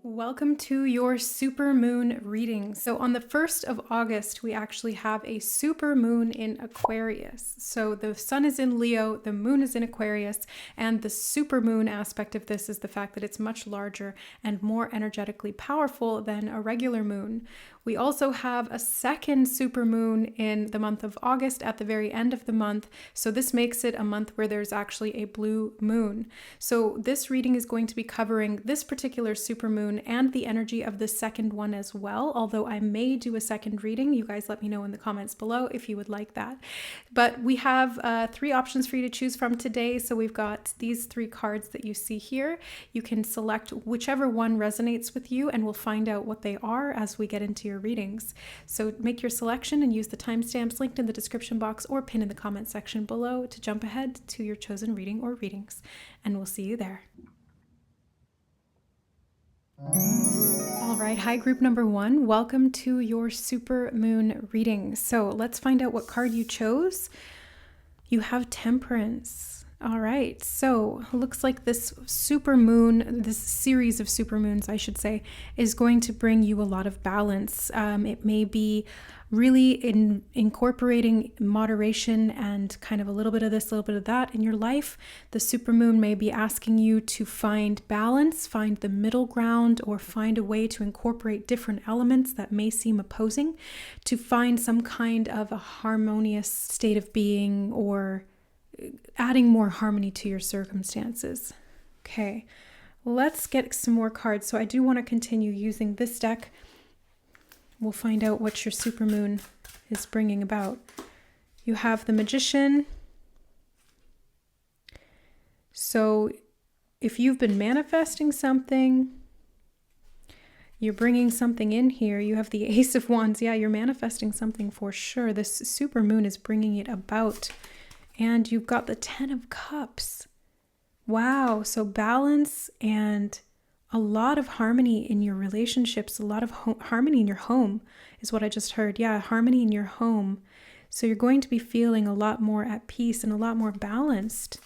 Welcome to your super moon reading. So on the 1st of August, we actually have a super moon in Aquarius. So the sun is in Leo, the moon is in Aquarius, and the super moon aspect of this is the fact that it's much larger and more energetically powerful than a regular moon. We also have a second super moon in the month of August at the very end of the month. So this makes it a month where there's actually a blue moon. So this reading is going to be covering this particular super moon and the energy of the second one as well. Although I may do a second reading. You guys let me know in the comments below if you would like that. But we have 3 options for you to choose from today. So we've got these 3 cards that you see here. You can select whichever one resonates with you, and we'll find out what they are as we get into your readings. So make your selection and use the timestamps linked in the description box or pinned in the comment section below to jump ahead to your chosen reading or readings. And we'll see you there. All right, hi group number 1. Welcome to your super moon reading. So let's find out what card you chose. You have Temperance. All right, so looks like this super moon, this series of super moons, I should say, is going to bring you a lot of balance. It may be really incorporating moderation and kind of a little bit of this, a little bit of that in your life. The super moon may be asking you to find balance, find the middle ground, or find a way to incorporate different elements that may seem opposing, to find some kind of a harmonious state of being or adding more harmony to your circumstances. Okay, let's get some more cards. So I do want to continue using this deck. We'll find out what your super moon is bringing about. You have the Magician. So if you've been manifesting something, you're bringing something in here. You have the Ace of Wands. Yeah, you're manifesting something for sure. This super moon is bringing it about. And you've got the 10 of Cups. Wow. So balance and a lot of harmony in your relationships, a lot of harmony in your home is what I just heard. Yeah, harmony in your home. So you're going to be feeling a lot more at peace and a lot more balanced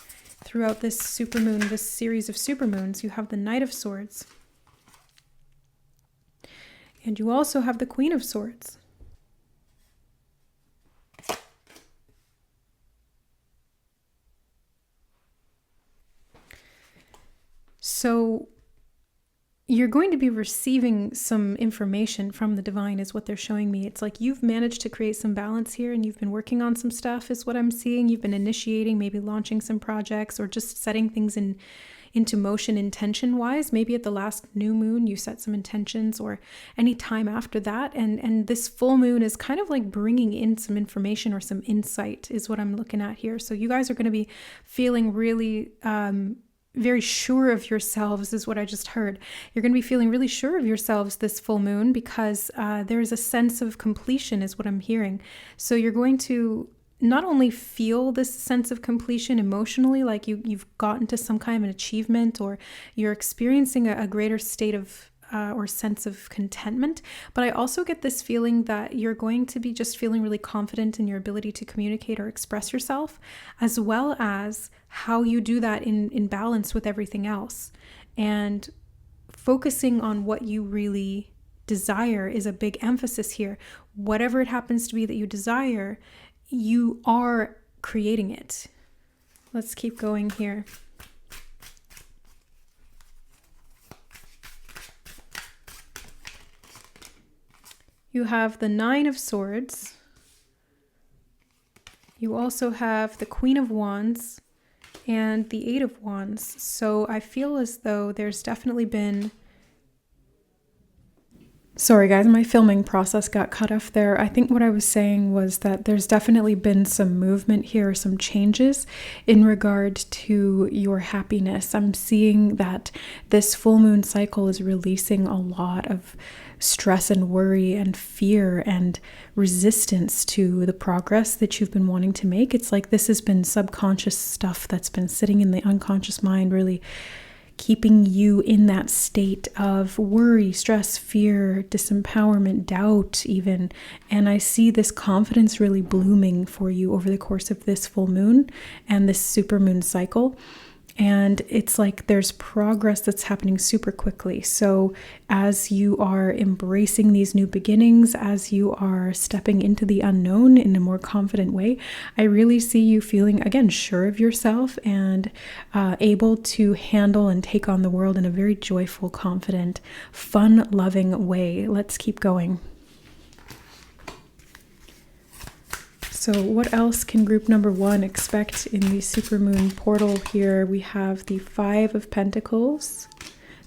throughout this super moon, this series of super moons. You have the Knight of Swords. And you also have the Queen of Swords. So you're going to be receiving some information from the divine is what they're showing me. It's like you've managed to create some balance here and you've been working on some stuff is what I'm seeing. You've been initiating, maybe launching some projects or just setting things into motion intention-wise. Maybe at the last new moon you set some intentions or any time after that. And this full moon is kind of like bringing in some information or some insight is what I'm looking at here. So you guys are going to be feeling really very sure of yourselves is what I just heard. You're going to be feeling really sure of yourselves this full moon because there's a sense of completion is what I'm hearing. So you're going to not only feel this sense of completion emotionally, like you've gotten to some kind of an achievement or you're experiencing a greater state of or sense of contentment, but I also get this feeling that you're going to be just feeling really confident in your ability to communicate or express yourself, as well as how you do that in balance with everything else. And focusing on what you really desire is a big emphasis here. Whatever it happens to be that you desire, you are creating it. Let's keep going here. You have the 9 of Swords. You also have the Queen of Wands and the 8 of Wands. So I feel as though there's definitely been... Sorry guys, my filming process got cut off there. I think what I was saying was that there's definitely been some movement here, some changes in regard to your happiness. I'm seeing that this full moon cycle is releasing a lot of stress and worry and fear and resistance to the progress that you've been wanting to make. It's like this has been subconscious stuff that's been sitting in the unconscious mind, really keeping you in that state of worry, stress, fear, disempowerment, doubt even. And I see this confidence really blooming for you over the course of this full moon and this super moon cycle. And it's like there's progress that's happening super quickly. So as you are embracing these new beginnings, as you are stepping into the unknown in a more confident way, I really see you feeling, again, sure of yourself and able to handle and take on the world in a very joyful, confident, fun-loving way. Let's keep going. So what else can group number 1 expect in the supermoon portal here? We have the 5 of Pentacles.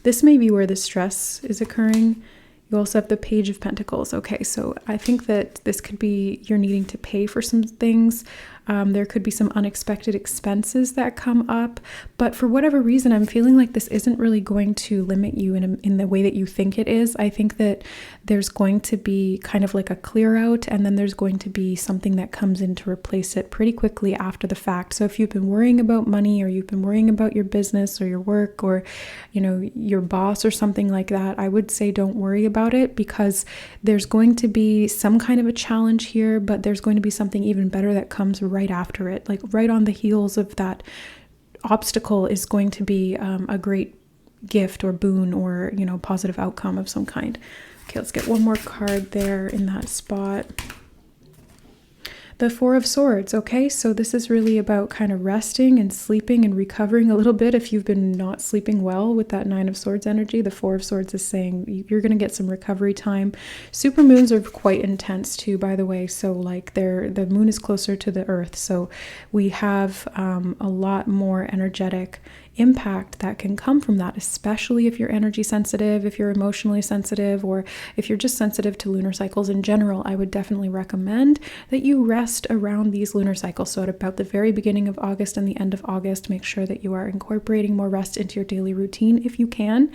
This may be where the stress is occurring. You also have the Page of Pentacles. Okay, so I think that this could be you're needing to pay for some things. There could be some unexpected expenses that come up, but for whatever reason, I'm feeling like this isn't really going to limit you in the way that you think it is. I think that there's going to be kind of like a clear out, and then there's going to be something that comes in to replace it pretty quickly after the fact. So if you've been worrying about money, or you've been worrying about your business or your work, or your boss or something like that, I would say don't worry about it, because there's going to be some kind of a challenge here, but there's going to be something even better that comes right after it. Like right on the heels of that obstacle is going to be a great gift or boon or positive outcome of some kind. Okay, let's get one more card there in that spot. The 4 of Swords. Okay, so this is really about kind of resting and sleeping and recovering a little bit if you've been not sleeping well with that 9 of Swords energy. The 4 of Swords is saying you're going to get some recovery time. Supermoons are quite intense too, by the way. So like the moon is closer to the earth. So we have a lot more energetic impact that can come from that, especially if you're energy sensitive, if you're emotionally sensitive, or if you're just sensitive to lunar cycles in general. I would definitely recommend that you rest around these lunar cycles. So at about the very beginning of August and the end of August, make sure that you are incorporating more rest into your daily routine if you can,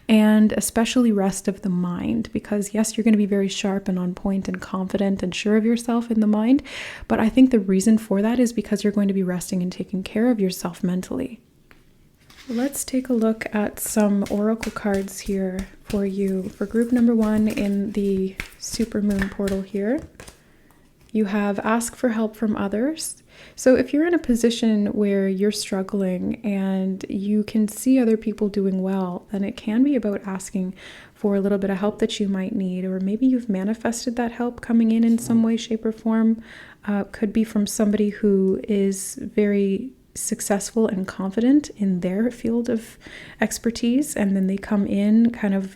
and especially rest of the mind, because yes, you're going to be very sharp and on point and confident and sure of yourself in the mind, but I think the reason for that is because you're going to be resting and taking care of yourself mentally. Let's take a look at some oracle cards here for you. For group number 1 in the supermoon portal here, you have ask for help from others. So if you're in a position where you're struggling and you can see other people doing well, then it can be about asking for a little bit of help that you might need, or maybe you've manifested that help coming in some way, shape, or form. Could be from somebody who is very successful and confident in their field of expertise, and then they come in kind of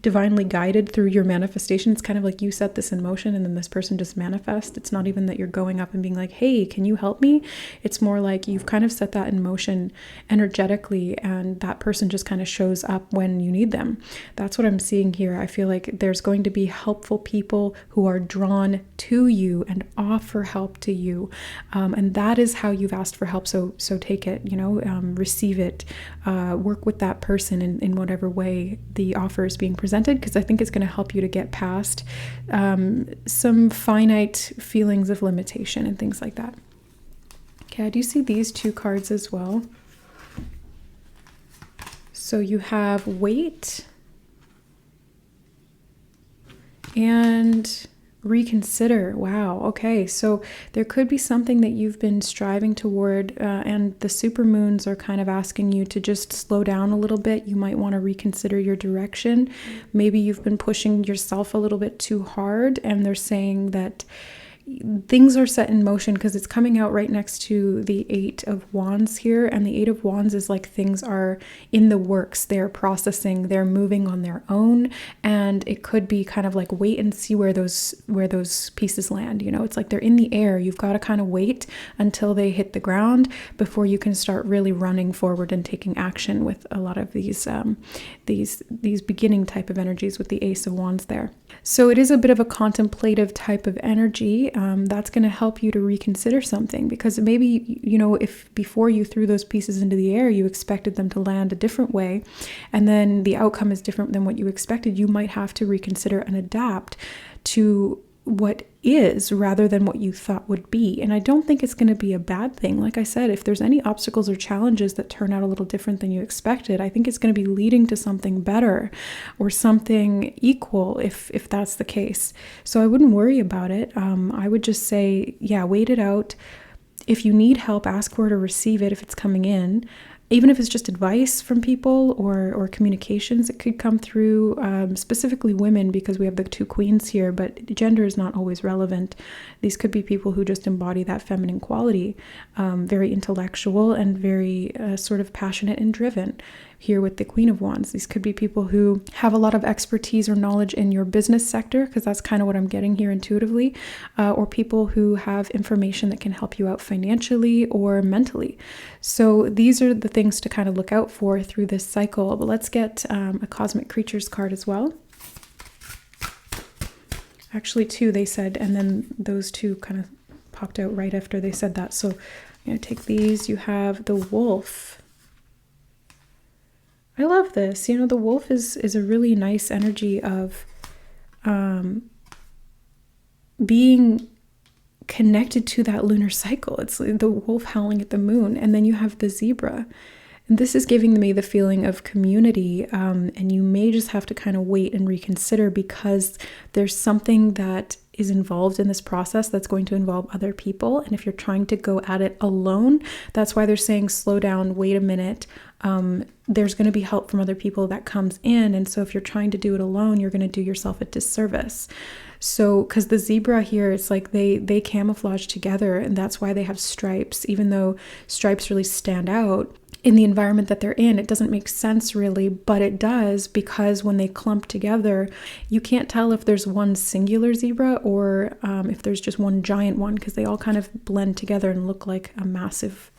divinely guided through your manifestation. It's kind of like you set this in motion and then this person just manifests. It's not even that you're going up and being like, hey, can you help me? It's more like you've kind of set that in motion energetically, and that person just kind of shows up when you need them. That's what I'm seeing here. I feel like there's going to be helpful people who are drawn to you and offer help to you, and that is how you've asked for help. So take it, receive it, work with that person in whatever way the offer is being presented, because I think it's going to help you to get past some finite feelings of limitation and things like that. Okay, I do see these 2 cards as well. So you have wait and reconsider. Wow. Okay. So there could be something that you've been striving toward, and the supermoons are kind of asking you to just slow down a little bit. You might want to reconsider your direction. Maybe you've been pushing yourself a little bit too hard, and they're saying that things are set in motion, because it's coming out right next to the 8 of Wands here, and the 8 of Wands is like things are in the works, they're processing, they're moving on their own, and it could be kind of like wait and see where those pieces land. It's like they're in the air. You've got to kind of wait until they hit the ground before you can start really running forward and taking action with a lot of these beginning type of energies with the Ace of Wands there. So it is a bit of a contemplative type of energy. That's going to help you to reconsider something, because maybe, if before you threw those pieces into the air, you expected them to land a different way, and then the outcome is different than what you expected, you might have to reconsider and adapt to what is rather than what you thought would be. And I don't think it's going to be a bad thing. Like I said, if there's any obstacles or challenges that turn out a little different than you expected, I think it's going to be leading to something better or something equal if that's the case. So I wouldn't worry about it. I would just say, yeah, wait it out. If you need help, ask for it or receive it if it's coming in. even if it's just advice from people or communications, it could come through specifically women, because we have the two queens here, but gender is not always relevant. These could be people who just embody that feminine quality, very intellectual and very sort of passionate and driven. Here with the Queen of Wands, these could be people who have a lot of expertise or knowledge in your business sector, because that's kind of what I'm getting here intuitively, or people who have information that can help you out financially or mentally. So these are the things to kind of look out for through this cycle. But let's get a Cosmic Creatures card as well. Actually, two, they said, and then those two kind of popped out right after they said that. So I'm going to take these. You have the Wolf. I love this. You know, the Wolf is a really nice energy of being connected to that lunar cycle. It's like the wolf howling at the moon. And then you have the Zebra. And this is giving me the feeling of community. And you may just have to kind of wait and reconsider, because there's something that is involved in this process that's going to involve other people. And if you're trying to go at it alone, that's why they're saying slow down, wait a minute. There's going to be help from other people that comes in. And so if you're trying to do it alone, you're going to do yourself a disservice. So, because the Zebra here, it's like they camouflage together, and that's why they have stripes. Even though stripes really stand out in the environment that they're in, it doesn't make sense really, but it does, because when they clump together, you can't tell if there's one singular zebra or if there's just one giant one, because they all kind of blend together and look like a massive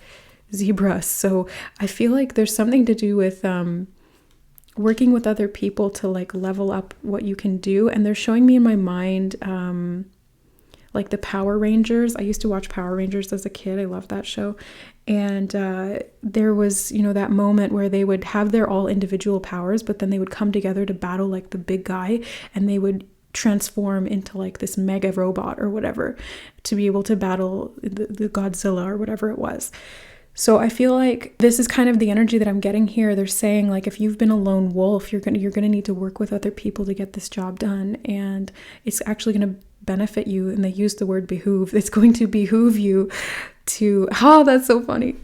zebra. So I feel like there's something to do with working with other people to like level up what you can do. And they're showing me in my mind like the Power Rangers. I used to watch Power Rangers as a kid. I loved that show. And there was, you know, that moment where they would have their all individual powers, but then they would come together to battle like the big guy, and they would transform into like this mega robot or whatever to be able to battle the Godzilla or whatever it was. So I feel like this is kind of the energy that I'm getting here. They're saying like, if you've been a lone wolf, you're gonna need to work with other people to get this job done, and it's actually going to benefit you. And they use the word behoove. It's going to behoove you to, oh, that's so funny.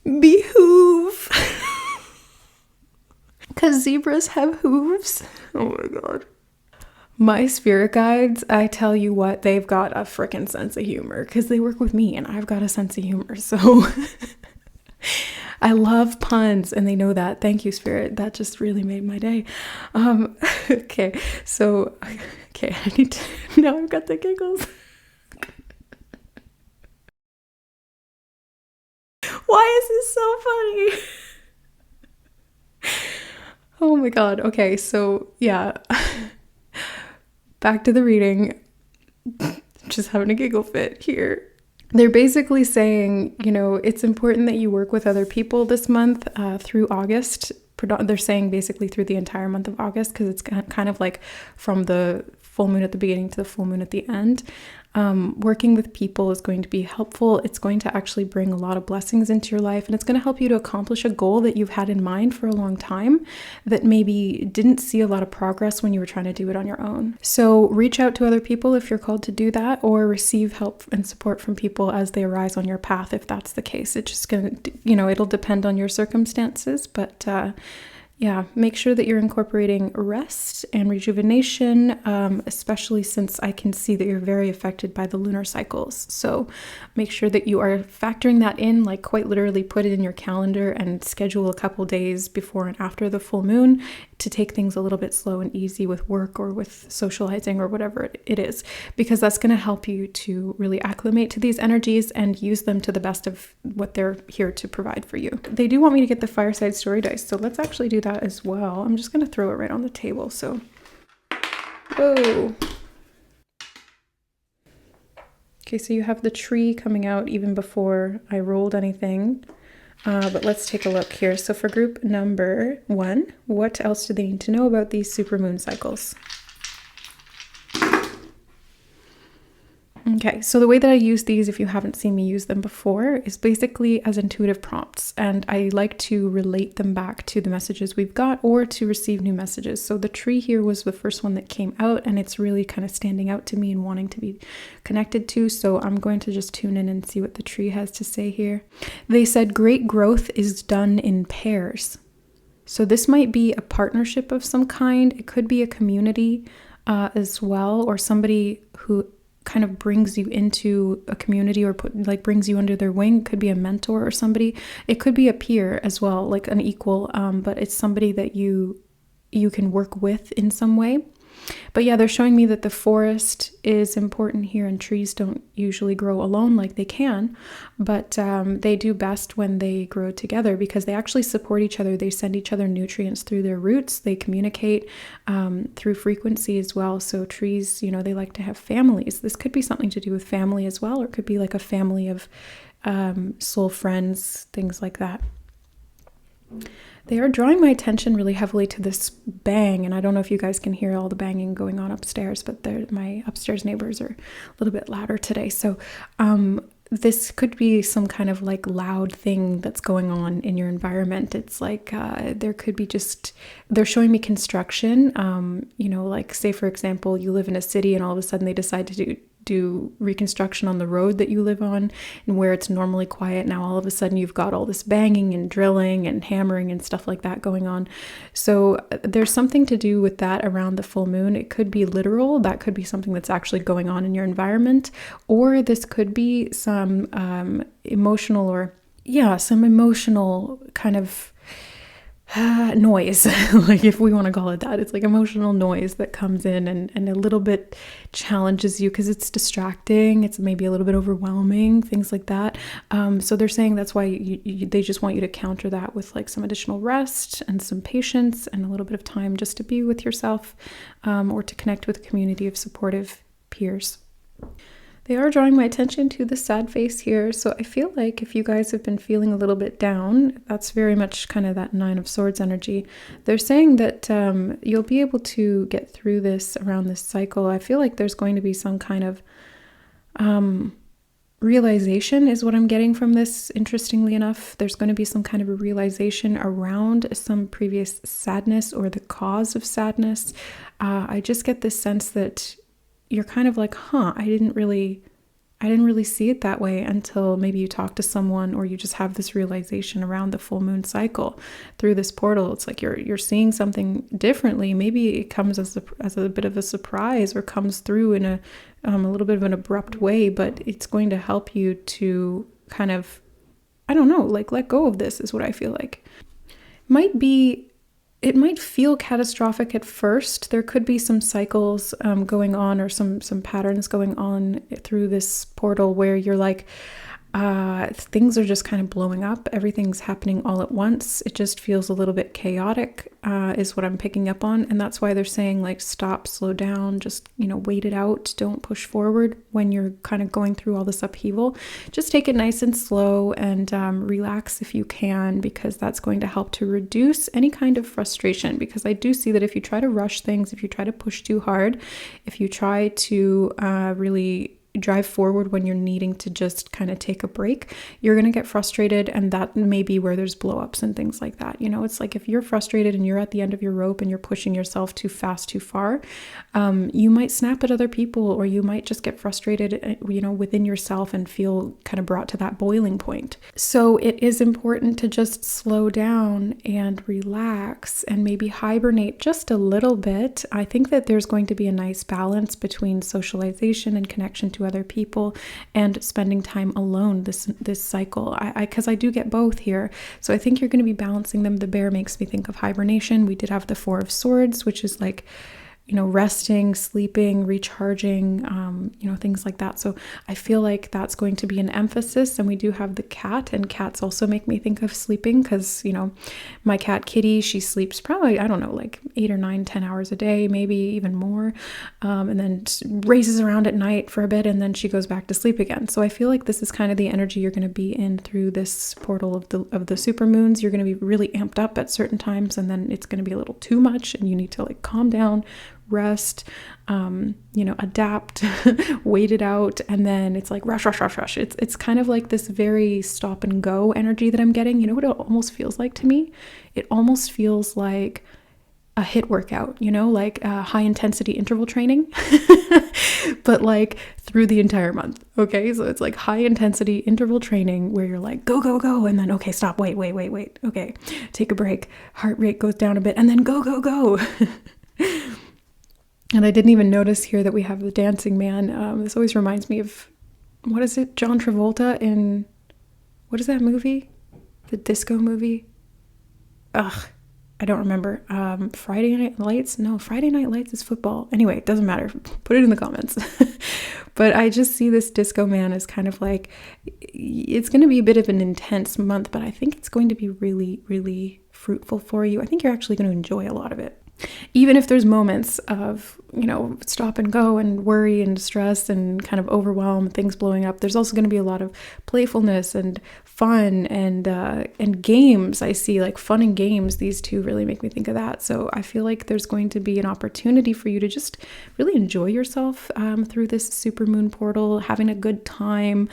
Behoove. Because zebras have hooves. Oh my God. My spirit guides, I tell you what, they've got a freaking sense of humor, because they work with me and I've got a sense of humor. So I love puns, and they know that. Thank you, Spirit. That just really made my day. Okay, so, okay, I need to, now I've got the giggles. Why is this so funny? Oh my God. Okay, so yeah. Back to the reading. Just having a giggle fit here. They're basically saying, you know, it's important that you work with other people this month through August. They're saying basically through the entire month of August, because it's kind of like from the full moon at the beginning to the full moon at the end. Working with people is going to be helpful. It's going to actually bring a lot of blessings into your life, and it's going to help you to accomplish a goal that you've had in mind for a long time that maybe didn't see a lot of progress when you were trying to do it on your own. So reach out to other people if you're called to do that, or receive help and support from people as they arise on your path if that's the case. It's just going to, you know, it'll depend on your circumstances, but yeah, make sure that you're incorporating rest and rejuvenation, especially since I can see that you're very affected by the lunar cycles. So make sure that you are factoring that in, like quite literally put it in your calendar and schedule a couple days before and after the full moon to take things a little bit slow and easy with work or with socializing or whatever it is, because that's going to help you to really acclimate to these energies and use them to the best of what they're here to provide for you. They do want me to get the Fireside Story dice, so let's actually do that as well. I'm just going to throw it right on the table. So, whoa. Okay, so you have the tree coming out even before I rolled anything. But let's take a look here. So for group number 1, what else do they need to know about these supermoon cycles? Okay, so the way that I use these, if you haven't seen me use them before, is basically as intuitive prompts. And I like to relate them back to the messages we've got or to receive new messages. So the tree here was the first one that came out, and it's really kind of standing out to me and wanting to be connected to. So I'm going to just tune in and see what the tree has to say here. They said great growth is done in pairs. So this might be a partnership of some kind. It could be a community as well, or somebody who kind of brings you into a community or brings you under their wing. It could be a mentor or somebody. It could be a peer as well, like an equal, but it's somebody that you can work with in some way. But yeah, they're showing me that the forest is important here, and trees don't usually grow alone like they can, but they do best when they grow together because they actually support each other. They send each other nutrients through their roots. They communicate through frequency as well. So trees, they like to have families. This could be something to do with family as well, or it could be like a family of soul friends, things like that. They are drawing my attention really heavily to this bang, and I don't know if you guys can hear all the banging going on upstairs, but my upstairs neighbors are a little bit louder today. So this could be some kind of like loud thing that's going on in your environment. It's like there could be they're showing me construction, like say for example, you live in a city and all of a sudden they decide to do reconstruction on the road that you live on, and where it's normally quiet, now all of a sudden you've got all this banging and drilling and hammering and stuff like that going on. So there's something to do with that around the full moon. It could be literal, that could be something that's actually going on in your environment, or this could be some emotional kind of noise, like if we want to call it that. It's like emotional noise that comes in and a little bit challenges you because it's distracting, it's maybe a little bit overwhelming, things like that. So they're saying that's why they just want you to counter that with like some additional rest and some patience and a little bit of time just to be with yourself, or to connect with a community of supportive peers. They are drawing my attention to the sad face here. So I feel like if you guys have been feeling a little bit down, that's very much kind of that Nine of Swords energy. They're saying that you'll be able to get through this around this cycle. I feel like there's going to be some kind of realization is what I'm getting from this. Interestingly enough, there's going to be some kind of a realization around some previous sadness or the cause of sadness. I just get this sense that you're kind of like, I didn't really see it that way until maybe you talk to someone, or you just have this realization around the full moon cycle through this portal. It's like you're seeing something differently. Maybe it comes as a bit of a surprise, or comes through in a little bit of an abrupt way, but it's going to help you to kind of, I don't know, like let go of this is what I feel like. It might feel catastrophic at first. There could be some cycles going on, or some patterns going on through this portal where you're like, things are just kind of blowing up. Everything's happening all at once. It just feels a little bit chaotic, is what I'm picking up on. And that's why they're saying like, stop, slow down, just, wait it out. Don't push forward when you're kind of going through all this upheaval. Just take it nice and slow and relax if you can, because that's going to help to reduce any kind of frustration. Because I do see that if you try to rush things, if you try to push too hard, if you try to really drive forward when you're needing to just kind of take a break, you're going to get frustrated, and that may be where there's blow-ups and things like that. It's like if you're frustrated and you're at the end of your rope and you're pushing yourself too fast, too far, you might snap at other people, or you might just get frustrated, within yourself and feel kind of brought to that boiling point. So it is important to just slow down and relax and maybe hibernate just a little bit. I think that there's going to be a nice balance between socialization and connection to other people and spending time alone this cycle, because I do get both here. So I think you're going to be balancing them. The bear makes me think of hibernation. We did have the Four of Swords, which is like, resting, sleeping, recharging, things like that. So I feel like that's going to be an emphasis. And we do have the cat, and cats also make me think of sleeping, because, my cat Kitty, she sleeps probably, I don't know, like 8 or 9, 10 hours a day, maybe even more. And then races around at night for a bit, and then she goes back to sleep again. So I feel like this is kind of the energy you're going to be in through this portal of the supermoons. You're going to be really amped up at certain times, and then it's going to be a little too much, and you need to like calm down, rest, adapt, wait it out, and then it's like rush, rush, rush, rush. It's kind of like this very stop and go energy that I'm getting. You know what it almost feels like to me? It almost feels like a HIIT workout, like high intensity interval training, but like through the entire month. Okay. So it's like high intensity interval training where you're like, go, go, go. And then, okay, stop, wait. Okay. Take a break. Heart rate goes down a bit and then go, go, go. And I didn't even notice here that we have the dancing man. This always reminds me of, what is it? John Travolta in, what is that movie? The disco movie? Ugh. I don't remember. Friday Night Lights? No, Friday Night Lights is football. Anyway, it doesn't matter. Put it in the comments. But I just see this disco man as kind of like, it's going to be a bit of an intense month, but I think it's going to be really, really fruitful for you. I think you're actually going to enjoy a lot of it. Even if there's moments of, stop and go and worry and stress and kind of overwhelm, things blowing up, there's also going to be a lot of playfulness and fun and games. I see like fun and games. These two really make me think of that. So I feel like there's going to be an opportunity for you to just really enjoy yourself through this supermoon portal, having a good time,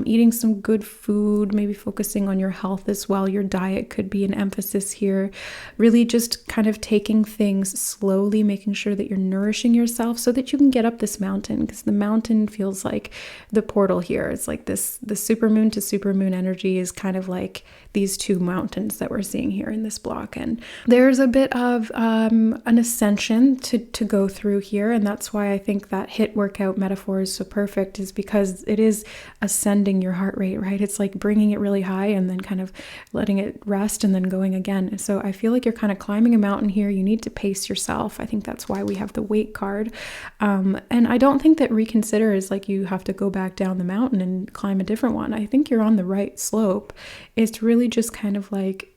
eating some good food, maybe focusing on your health as well. Your diet could be an emphasis here. Really just kind of taking things slowly, making sure that you're nourishing yourself so that you can get up this mountain, because the mountain feels like the portal here. It's like this, the supermoon to supermoon energy is kind of like these two mountains that we're seeing here in this block. And there's a bit of an ascension to go through here. And that's why I think that HIIT workout metaphor is so perfect, is because it is ascending your heart rate, right? It's like bringing it really high and then kind of letting it rest and then going again. So I feel like you're kind of climbing a mountain here. You need to pace yourself. I think that's why we have the weight card. And I don't think that reconsider is like you have to go back down the mountain and climb a different one. I think you're on the right slope. It's really just kind of like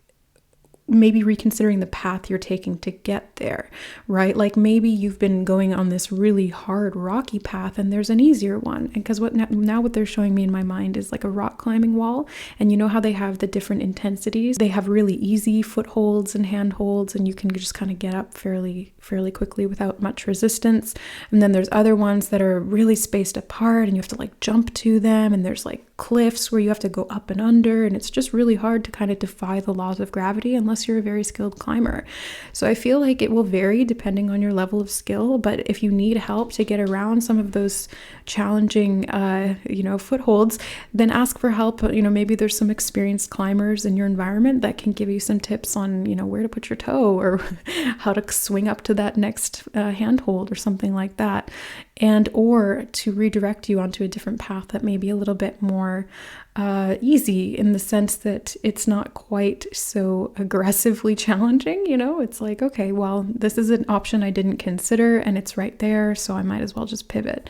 maybe reconsidering the path you're taking to get there, right? Like maybe you've been going on this really hard rocky path and there's an easier one. And because what they're showing me in my mind is like a rock climbing wall. And you know how they have the different intensities? They have really easy footholds and handholds, and you can just kind of get up fairly quickly without much resistance. And then there's other ones that are really spaced apart and you have to like jump to them, and there's like cliffs where you have to go up and under, and it's just really hard to kind of defy the laws of gravity unless you're a very skilled climber. So I feel like it will vary depending on your level of skill, but if you need help to get around some of those challenging footholds, then ask for help. Maybe there's some experienced climbers in your environment that can give you some tips on where to put your toe or how to swing up to that next handhold or something like that, and or to redirect you onto a different path that may be a little bit more easy, in the sense that it's not quite so aggressively challenging. It's like, okay, well, this is an option I didn't consider and it's right there, so I might as well just pivot.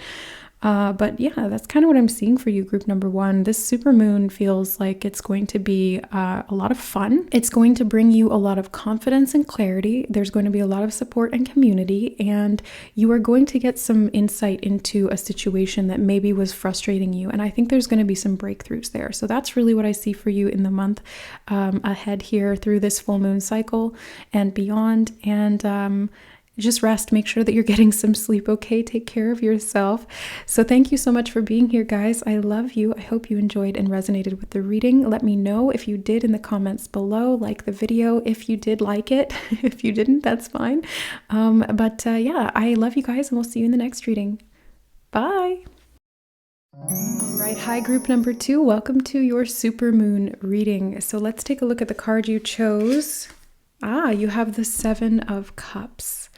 But yeah, that's kind of what I'm seeing for you, group number one. This supermoon feels like it's going to be a lot of fun. It's going to bring you a lot of confidence and clarity. There's going to be a lot of support and community, and you are going to get some insight into a situation that maybe was frustrating you. And I think there's going to be some breakthroughs there. So that's really what I see for you in the month ahead here through this full moon cycle and beyond. And just rest, make sure that you're getting some sleep, okay? Take care of yourself. So thank you so much for being here, guys. I love you. I hope you enjoyed and resonated with the reading. Let me know if you did in the comments below. Like the video if you did like it. If you didn't, that's fine. Yeah, I love you guys, and we'll see you in the next reading. Bye. All right, hi group number two. Welcome to your supermoon reading. So let's take a look at the card you chose. You have the Seven of Cups.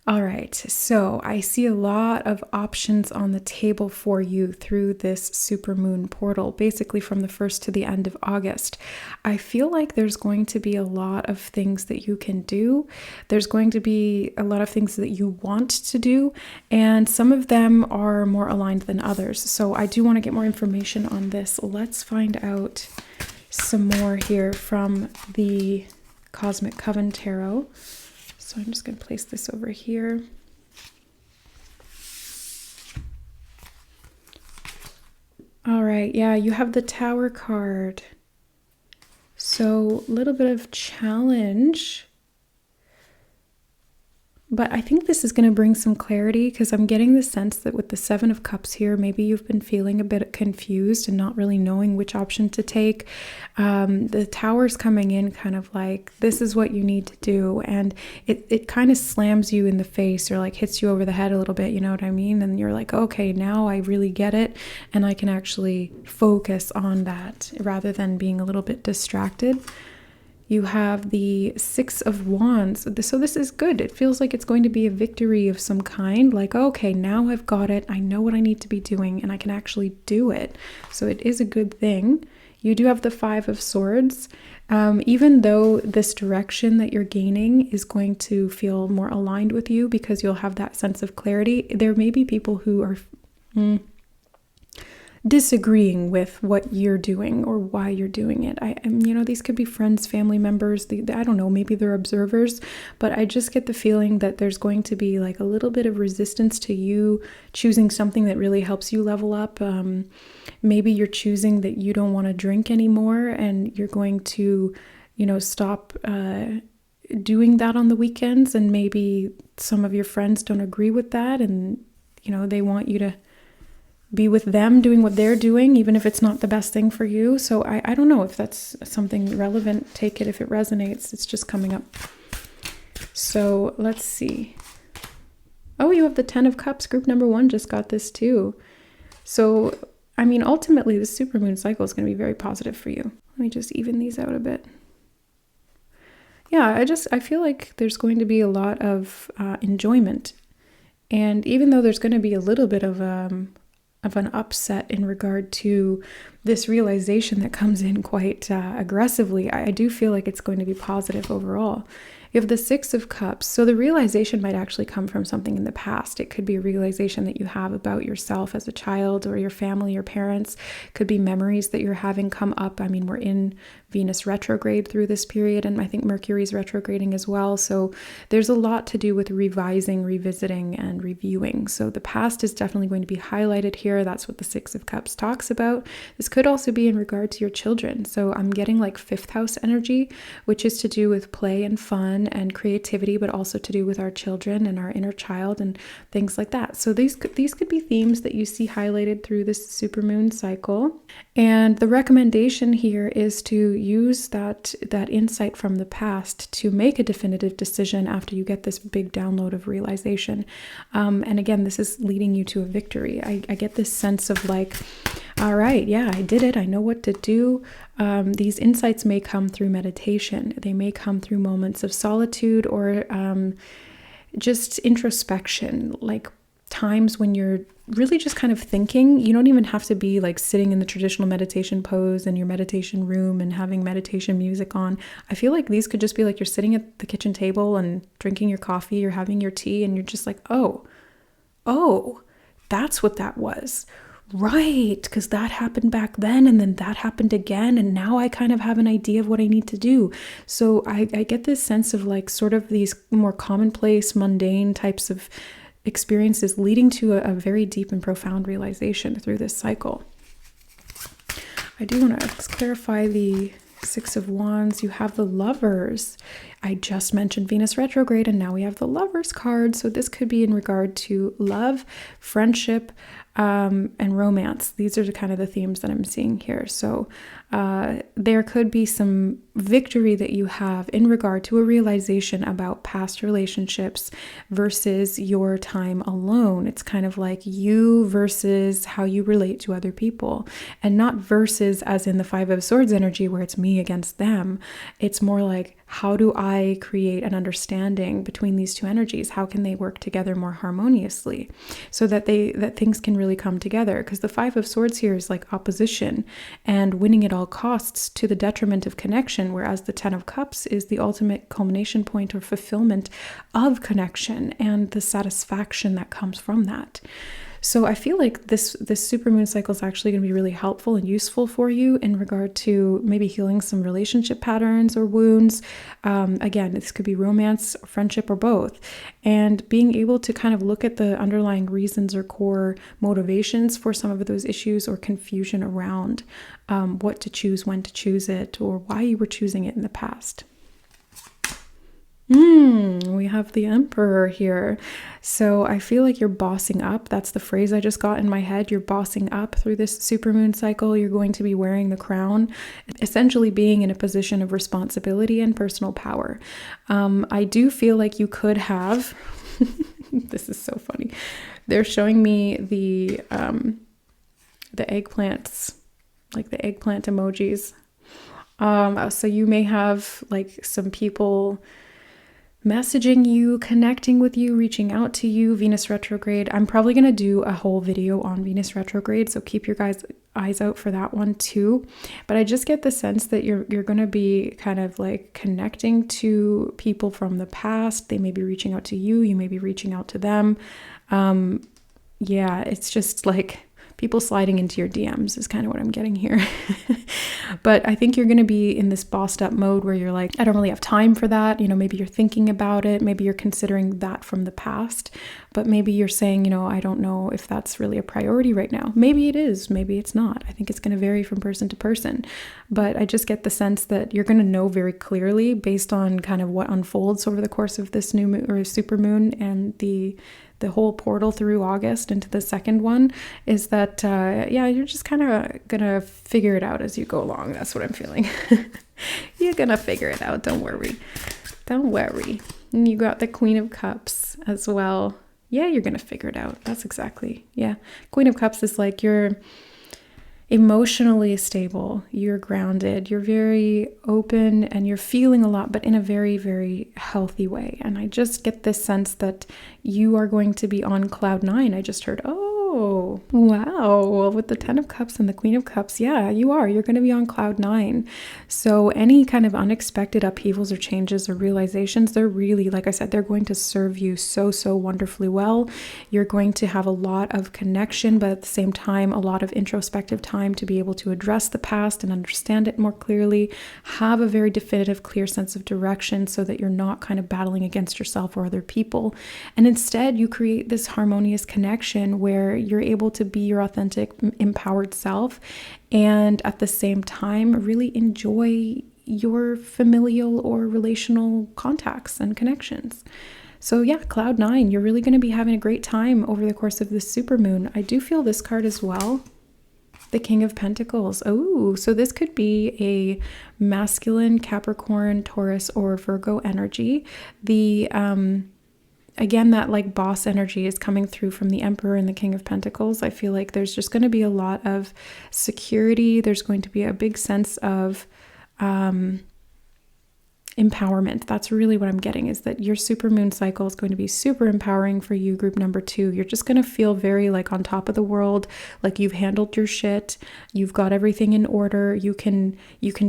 All right, so I see a lot of options on the table for you through this supermoon portal, basically from the 1st to the end of August. I feel like there's going to be a lot of things that you can do. There's going to be a lot of things that you want to do, and some of them are more aligned than others. So I do want to get more information on this. Let's find out some more here from the Cosmic Coven Tarot. So I'm just going to place this over here. All right, yeah, you have the Tower card. So a little bit of challenge. But I think this is going to bring some clarity, because I'm getting the sense that with the Seven of Cups here, maybe you've been feeling a bit confused and not really knowing which option to take. The Tower's coming in kind of like, this is what you need to do. And it kind of slams you in the face, or like hits you over the head a little bit, you know what I mean? And you're like, okay, now I really get it. And I can actually focus on that rather than being a little bit distracted. You have the Six of Wands. So this is good. It feels like it's going to be a victory of some kind. Like, okay, now I've got it. I know what I need to be doing and I can actually do it. So it is a good thing. You do have the Five of Swords. Even though this direction that you're gaining is going to feel more aligned with you because you'll have that sense of clarity, there may be people who are disagreeing with what you're doing or why you're doing it. These could be friends, family members, I don't know, maybe they're observers, but I just get the feeling that there's going to be like a little bit of resistance to you choosing something that really helps you level up. Maybe you're choosing that you don't want to drink anymore and you're going to, stop doing that on the weekends, and maybe some of your friends don't agree with that, and, they want you to be with them doing what they're doing, even if it's not the best thing for you. So I don't know if that's something relevant. Take it if it resonates. It's just coming up. So let's see. Oh, you have the Ten of Cups. Group number 1 just got this too. So, ultimately, the supermoon cycle is going to be very positive for you. Let me just even these out a bit. Yeah, I feel like there's going to be a lot of enjoyment. And even though there's going to be a little bit of an upset in regard to this realization that comes in quite aggressively, I do feel like it's going to be positive overall. You have the Six of Cups. So the realization might actually come from something in the past. It could be a realization that you have about yourself as a child, or your family, your parents. It could be memories that you're having come up. We're in Venus retrograde through this period, and I think Mercury's retrograding as well. So there's a lot to do with revising, revisiting, and reviewing. So the past is definitely going to be highlighted here. That's what the Six of Cups talks about. This could also be in regard to your children. So I'm getting like 5th house energy, which is to do with play and fun and creativity, but also to do with our children and our inner child and things like that. So these could be themes that you see highlighted through this supermoon cycle. And the recommendation here is to use that insight from the past to make a definitive decision after you get this big download of realization. And again, this is leading you to a victory. I get this sense of like, all right, yeah, I did it. I know what to do. These insights may come through meditation. They may come through moments of solitude, or just introspection, like times when you're really just kind of thinking. You don't even have to be like sitting in the traditional meditation pose in your meditation room and having meditation music on. I feel like these could just be like you're sitting at the kitchen table and drinking your coffee or having your tea, and you're just like, oh, that's what that was. Right, because that happened back then, and then that happened again, and now I kind of have an idea of what I need to do. So I get this sense of like sort of these more commonplace, mundane types of experiences leading to a very deep and profound realization through this cycle. I do want to clarify the Six of Wands. You have the Lovers. I just mentioned Venus retrograde, and now we have the Lovers card. So this could be in regard to love, friendship, and romance. These are kind of the themes that I'm seeing here. So there could be some victory that you have in regard to a realization about past relationships versus your time alone. It's kind of like you versus how you relate to other people, and not versus as in the Five of Swords energy where it's me against them. It's more like, how do I create an understanding between these two energies? How can they work together more harmoniously so that things can really come together? Because the Five of Swords here is like opposition and winning at all costs to the detriment of connection, whereas the Ten of Cups is the ultimate culmination point or fulfillment of connection and the satisfaction that comes from that. So I feel like this supermoon cycle is actually going to be really helpful and useful for you in regard to maybe healing some relationship patterns or wounds. Again, this could be romance, friendship, or both. And being able to kind of look at the underlying reasons or core motivations for some of those issues or confusion around what to choose, when to choose it, or why you were choosing it in the past. We have the Emperor here. So I feel like you're bossing up. That's the phrase I just got in my head. You're bossing up through this supermoon cycle. You're going to be wearing the crown, essentially being in a position of responsibility and personal power. I do feel like you could have, this is so funny. They're showing me the eggplants, like the eggplant emojis. So you may have like some people messaging you, connecting with you, reaching out to you. Venus retrograde. I'm probably going to do a whole video on Venus retrograde, so keep your guys' eyes out for that one too. But I just get the sense that you're going to be kind of like connecting to people from the past. They may be reaching out to you. You may be reaching out to them. Yeah, it's just like people sliding into your DMs is kind of what I'm getting here. But I think you're going to be in this bossed up mode where you're like, I don't really have time for that. You know, maybe you're thinking about it. Maybe you're considering that from the past, but maybe you're saying, you know, I don't know if that's really a priority right now. Maybe it is, maybe it's not. I think it's going to vary from person to person, but I just get the sense that you're going to know very clearly based on kind of what unfolds over the course of this new moon or super moon and the whole portal through August into the second one, is that, yeah, you're just kind of gonna figure it out as you go along. That's what I'm feeling. You're gonna figure it out. Don't worry. Don't worry. And you got the Queen of Cups as well. Yeah, you're gonna figure it out. That's exactly, yeah. Queen of Cups is like you're emotionally stable, you're grounded, you're very open, and you're feeling a lot, but in a very, very healthy way. And I just get this sense that you are going to be on cloud 9. I just heard, oh, wow. Well, with the 10 of Cups and the Queen of Cups, yeah, you are. You're going to be on cloud 9. So any kind of unexpected upheavals or changes or realizations, they're really, like I said, they're going to serve you so, so wonderfully well. You're going to have a lot of connection, but at the same time, a lot of introspective time to be able to address the past and understand it more clearly, have a very definitive, clear sense of direction so that you're not kind of battling against yourself or other people. And instead, you create this harmonious connection where you're able to be your authentic, empowered self, and at the same time, really enjoy your familial or relational contacts and connections. So yeah, cloud 9, you're really going to be having a great time over the course of this supermoon. I do feel this card as well. The King of Pentacles. Oh, so this could be a masculine Capricorn, Taurus, or Virgo energy. The again, that like boss energy is coming through from the Emperor and the King of Pentacles. I feel like there's just going to be a lot of security. There's going to be a big sense of empowerment. That's really what I'm getting, is that your supermoon cycle is going to be super empowering for you, group number 2. You're just going to feel very like on top of the world, like you've handled your shit, you've got everything in order, you can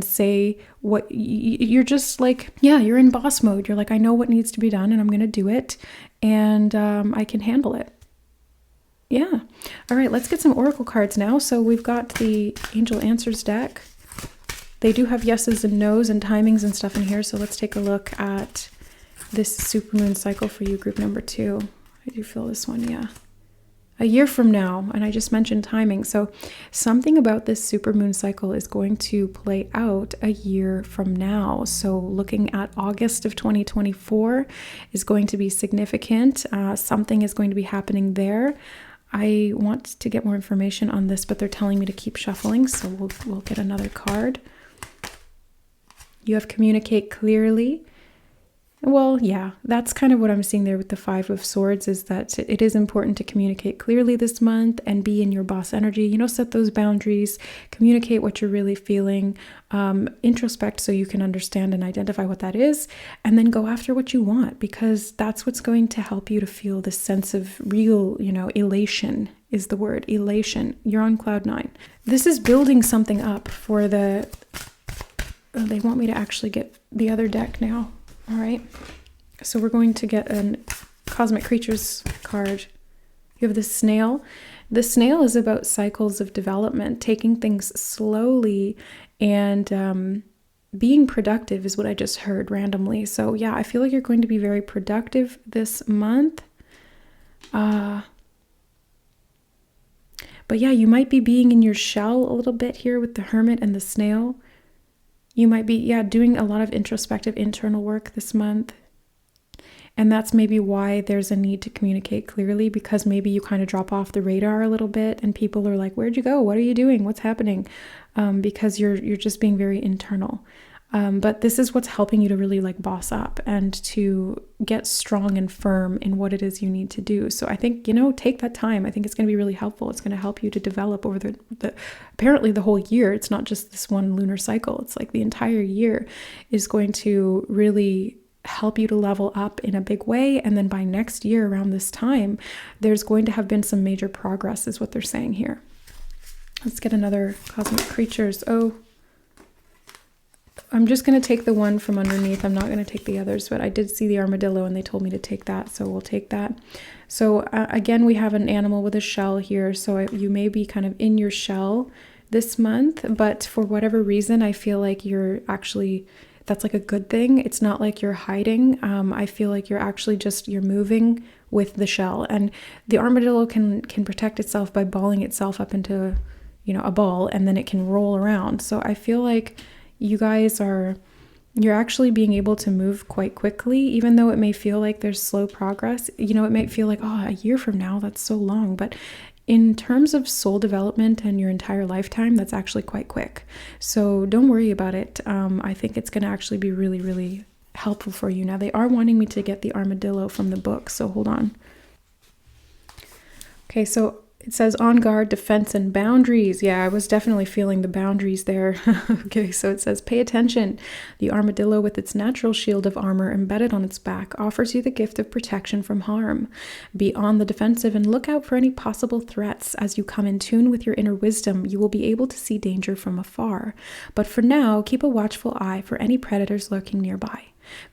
say what you're just like, yeah, you're in boss mode. You're like, I know what needs to be done and I'm going to do it, and I can handle it. Yeah. All right, let's get some oracle cards now. So we've got the Angel Answers deck. They do have yeses and nos and timings and stuff in here. So let's take a look at this supermoon cycle for you, group number 2. I do feel this one, yeah. A year from now, and I just mentioned timing. So something about this supermoon cycle is going to play out a year from now. So looking at August of 2024 is going to be significant. Something is going to be happening there. I want to get more information on this, but they're telling me to keep shuffling. So we'll get another card. You have communicate clearly. Well, yeah, that's kind of what I'm seeing there with the 5 of Swords, is that it is important to communicate clearly this month and be in your boss energy. You know, set those boundaries, communicate what you're really feeling, introspect so you can understand and identify what that is, and then go after what you want, because that's what's going to help you to feel this sense of real, you know, elation is the word, elation. You're on cloud 9. This is building something up for the... they want me to actually get the other deck now. All right. So we're going to get a Cosmic Creatures card. You have the Snail. The Snail is about cycles of development, taking things slowly, and being productive is what I just heard randomly. So yeah, I feel like you're going to be very productive this month. But yeah, you might be being in your shell a little bit here with the Hermit and the Snail. You might be, yeah, doing a lot of introspective internal work this month. And that's maybe why there's a need to communicate clearly, because maybe you kind of drop off the radar a little bit and people are like, where'd you go? What are you doing? What's happening? Because you're just being very internal. But this is what's helping you to really like boss up and to get strong and firm in what it is you need to do. So I think, take that time. I think it's going to be really helpful. It's going to help you to develop over apparently the whole year. It's not just this one lunar cycle. It's like the entire year is going to really help you to level up in a big way. And then by next year around this time, there's going to have been some major progress is what they're saying here. Let's get another cosmic creatures. Oh, I'm just going to take the one from underneath. I'm not going to take the others, but I did see the armadillo and they told me to take that. So we'll take that. So again, we have an animal with a shell here. So you may be kind of in your shell this month, but for whatever reason, I feel like you're actually, that's like a good thing. It's not like you're hiding. I feel like you're actually you're moving with the shell, and the armadillo can protect itself by balling itself up into, a ball, and then it can roll around. So I feel like you guys you're actually being able to move quite quickly, even though it may feel like there's slow progress. It might feel like, a year from now, that's so long. But in terms of soul development and your entire lifetime, that's actually quite quick. So don't worry about it. I think it's going to actually be really, really helpful for you. Now, they are wanting me to get the armadillo from the book, so hold on. Okay, so it says on guard, defense, and boundaries. Yeah, I was definitely feeling the boundaries there. Okay, so it says pay attention. The armadillo with its natural shield of armor embedded on its back offers you the gift of protection from harm. Be on the defensive and look out for any possible threats. As you come in tune with your inner wisdom, you will be able to see danger from afar. But for now, keep a watchful eye for any predators lurking nearby.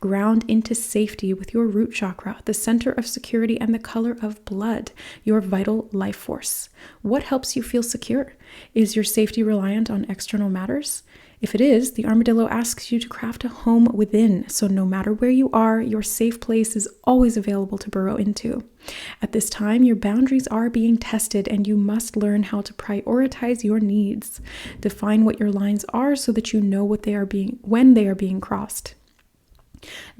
Ground into safety with your root chakra, the center of security and the color of blood, your vital life force. What helps you feel secure? Is your safety reliant on external matters? If it is, the armadillo asks you to craft a home within, so no matter where you are, your safe place is always available to burrow into. At this time, your boundaries are being tested and you must learn how to prioritize your needs. Define what your lines are so that you know when they are being crossed.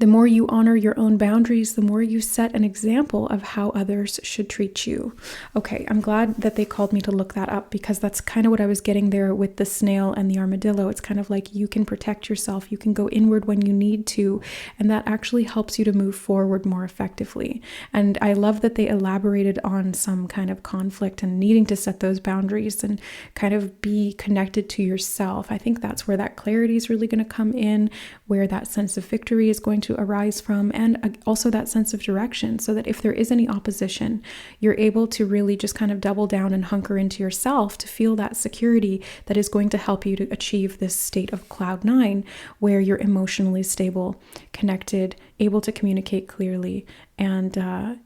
The more you honor your own boundaries, the more you set an example of how others should treat you. Okay, I'm glad that they called me to look that up, because that's kind of what I was getting there with the snail and the armadillo. It's kind of like you can protect yourself, you can go inward when you need to, and that actually helps you to move forward more effectively. And I love that they elaborated on some kind of conflict and needing to set those boundaries and kind of be connected to yourself. I think that's where that clarity is really going to come in, where that sense of victory is going to arise from, and also that sense of direction, so that if there is any opposition, you're able to really just kind of double down and hunker into yourself to feel that security that is going to help you to achieve this state of cloud 9, where you're emotionally stable, connected, able to communicate clearly, and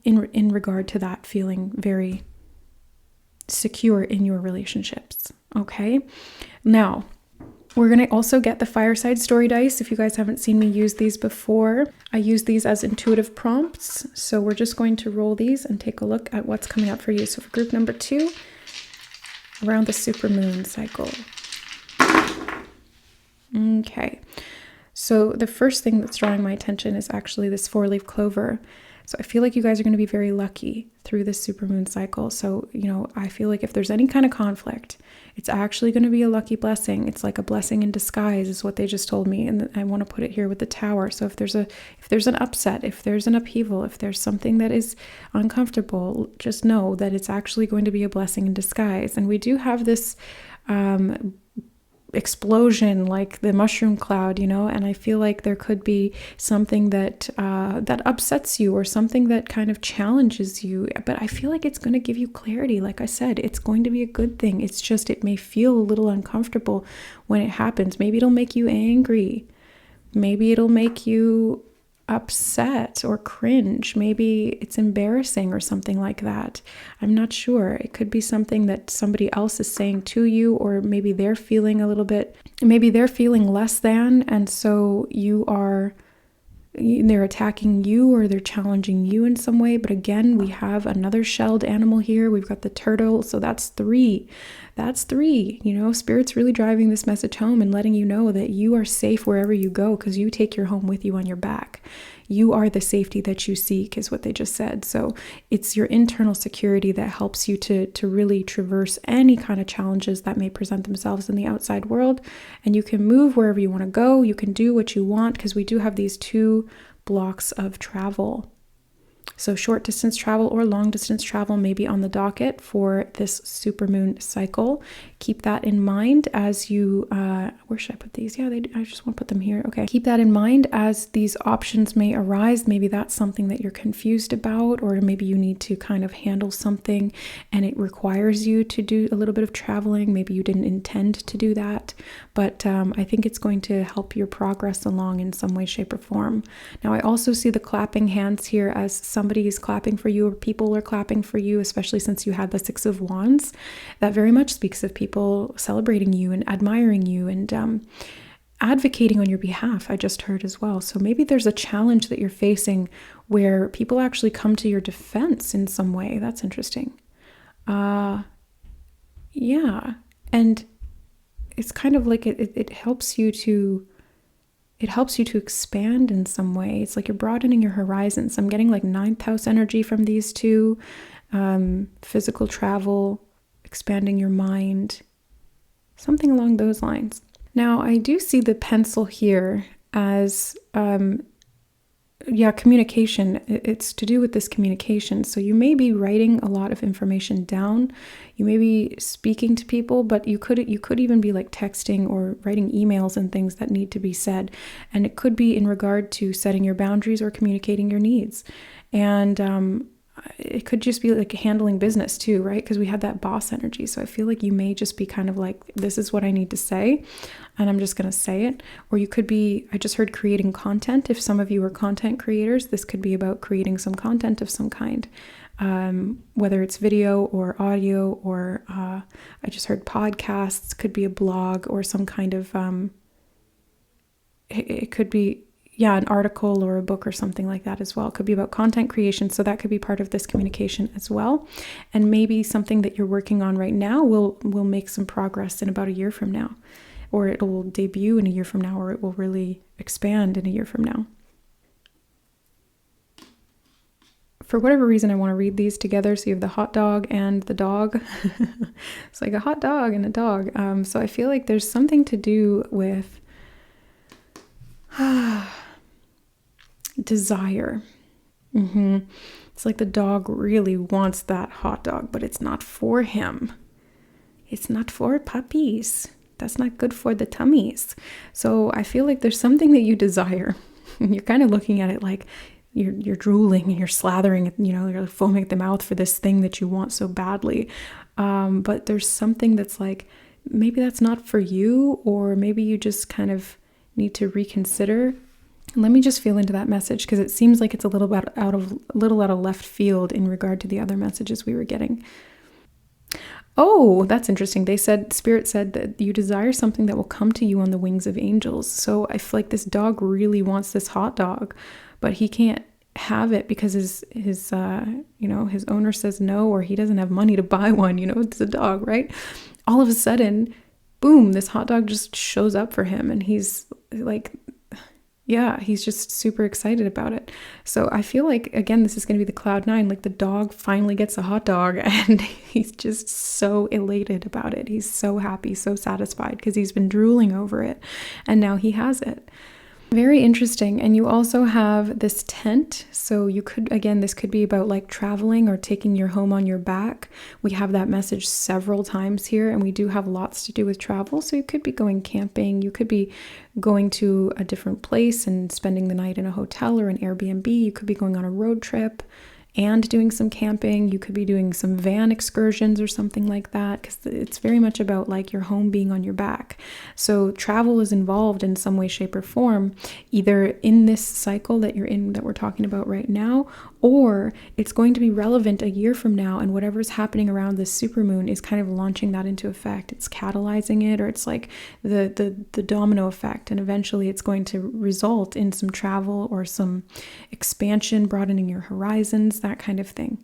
in regard to that, feeling very secure in your relationships. Okay, now we're going to also get the fireside story dice. If you guys haven't seen me use these before, I use these as intuitive prompts. So we're just going to roll these and take a look at what's coming up for you. So for group number 2, around the supermoon cycle. Okay. So the first thing that's drawing my attention is actually this 4-leaf clover. So I feel like you guys are going to be very lucky through this supermoon cycle. So, I feel like if there's any kind of conflict, it's actually going to be a lucky blessing. It's like a blessing in disguise is what they just told me. And I want to put it here with the Tower. So if there's an upset, if there's an upheaval, if there's something that is uncomfortable, just know that it's actually going to be a blessing in disguise. And we do have this explosion, like the mushroom cloud, and I feel like there could be something that upsets you, or something that kind of challenges you, but I feel like it's going to give you clarity. Like I said, it's going to be a good thing. It's just, it may feel a little uncomfortable when it happens. Maybe it'll make you angry. Maybe it'll make you upset or cringe. Maybe it's embarrassing or something like that. I'm not sure. It could be something that somebody else is saying to you, or maybe they're feeling maybe they're feeling less than, and so they're attacking you, or they're challenging you in some way. But again, we have another shelled animal here. We've got the turtle. So that's 3. That's 3. Spirit's really driving this message home and letting you know that you are safe wherever you go, because you take your home with you on your back. You are the safety that you seek, is what they just said. So it's your internal security that helps you to really traverse any kind of challenges that may present themselves in the outside world. And you can move wherever you want to go. You can do what you want, because we do have these 2 blocks of travel. So short distance travel or long distance travel may be on the docket for this supermoon cycle. Keep that in mind as you, where should I put these? Yeah, I just want to put them here. Okay. Keep that in mind as these options may arise. Maybe that's something that you're confused about, or maybe you need to kind of handle something and it requires you to do a little bit of traveling. Maybe you didn't intend to do that, but I think it's going to help your progress along in some way, shape, or form. Now, I also see the clapping hands here as somebody is clapping for you, or people are clapping for you, especially since you had the 6 of Wands. That very much speaks of people celebrating you and admiring you and advocating on your behalf, I just heard as well. So maybe there's a challenge that you're facing where people actually come to your defense in some way. That's interesting. Yeah. And it's kind of like it helps you to expand in some way. It's like you're broadening your horizons. I'm getting like 9th house energy from these 2, physical travel, expanding your mind, something along those lines. Now, I do see the pencil here as, communication. It's to do with this communication. So you may be writing a lot of information down. You may be speaking to people, but you could even be like texting or writing emails and things that need to be said. And it could be in regard to setting your boundaries or communicating your needs. And it could just be like handling business too, right? Because we had that boss energy. So I feel like you may just be kind of like, this is what I need to say, and I'm just going to say it. Or you could be, I just heard creating content. If some of you are content creators, this could be about creating some content of some kind, whether it's video or audio, or I just heard podcasts, could be a blog or some kind of, it could be, an article or a book or something like that as well. It could be about content creation. So that could be part of this communication as well. And maybe something that you're working on right now will make some progress in about a year from now, or it will debut in a year from now, or it will really expand in a year from now. For whatever reason, I want to read these together. So you have the hot dog and the dog. It's like a hot dog and a dog. So I feel like there's something to do with desire. It's like the dog really wants that hot dog, but it's not for him. It's not for puppies. That's not good for the tummies. So I feel like there's something that you desire. You're kind of looking at it like you're drooling and you're slathering, you're foaming at the mouth for this thing that you want so badly. But there's something that's like, maybe that's not for you, or maybe you just kind of need to reconsider. Let me just feel into that message, because it seems like it's a little out of left field in regard to the other messages we were getting. Oh, that's interesting. Spirit said that you desire something that will come to you on the wings of angels. So I feel like this dog really wants this hot dog, but he can't have it because his owner says no, or he doesn't have money to buy one. It's a dog, right? All of a sudden, boom, this hot dog just shows up for him, and he's like, he's just super excited about it. So I feel like, again, this is going to be the cloud 9, like the dog finally gets a hot dog and he's just so elated about it. He's so happy, so satisfied, because he's been drooling over it and now he has it. Very interesting. And you also have this tent. So you could, again, this could be about like traveling or taking your home on your back. We have that message several times here, and we do have lots to do with travel. So you could be going camping. You could be going to a different place and spending the night in a hotel or an Airbnb. You could be going on a road trip and doing some camping. You could be doing some van excursions or something like that, because it's very much about like your home being on your back. So travel is involved in some way, shape, or form, either in this cycle that you're in, that we're talking about right now, or it's going to be relevant a year from now, and whatever's happening around this supermoon is kind of launching that into effect. It's catalyzing it, or it's like the domino effect, and eventually it's going to result in some travel or some expansion, broadening your horizons, that kind of thing.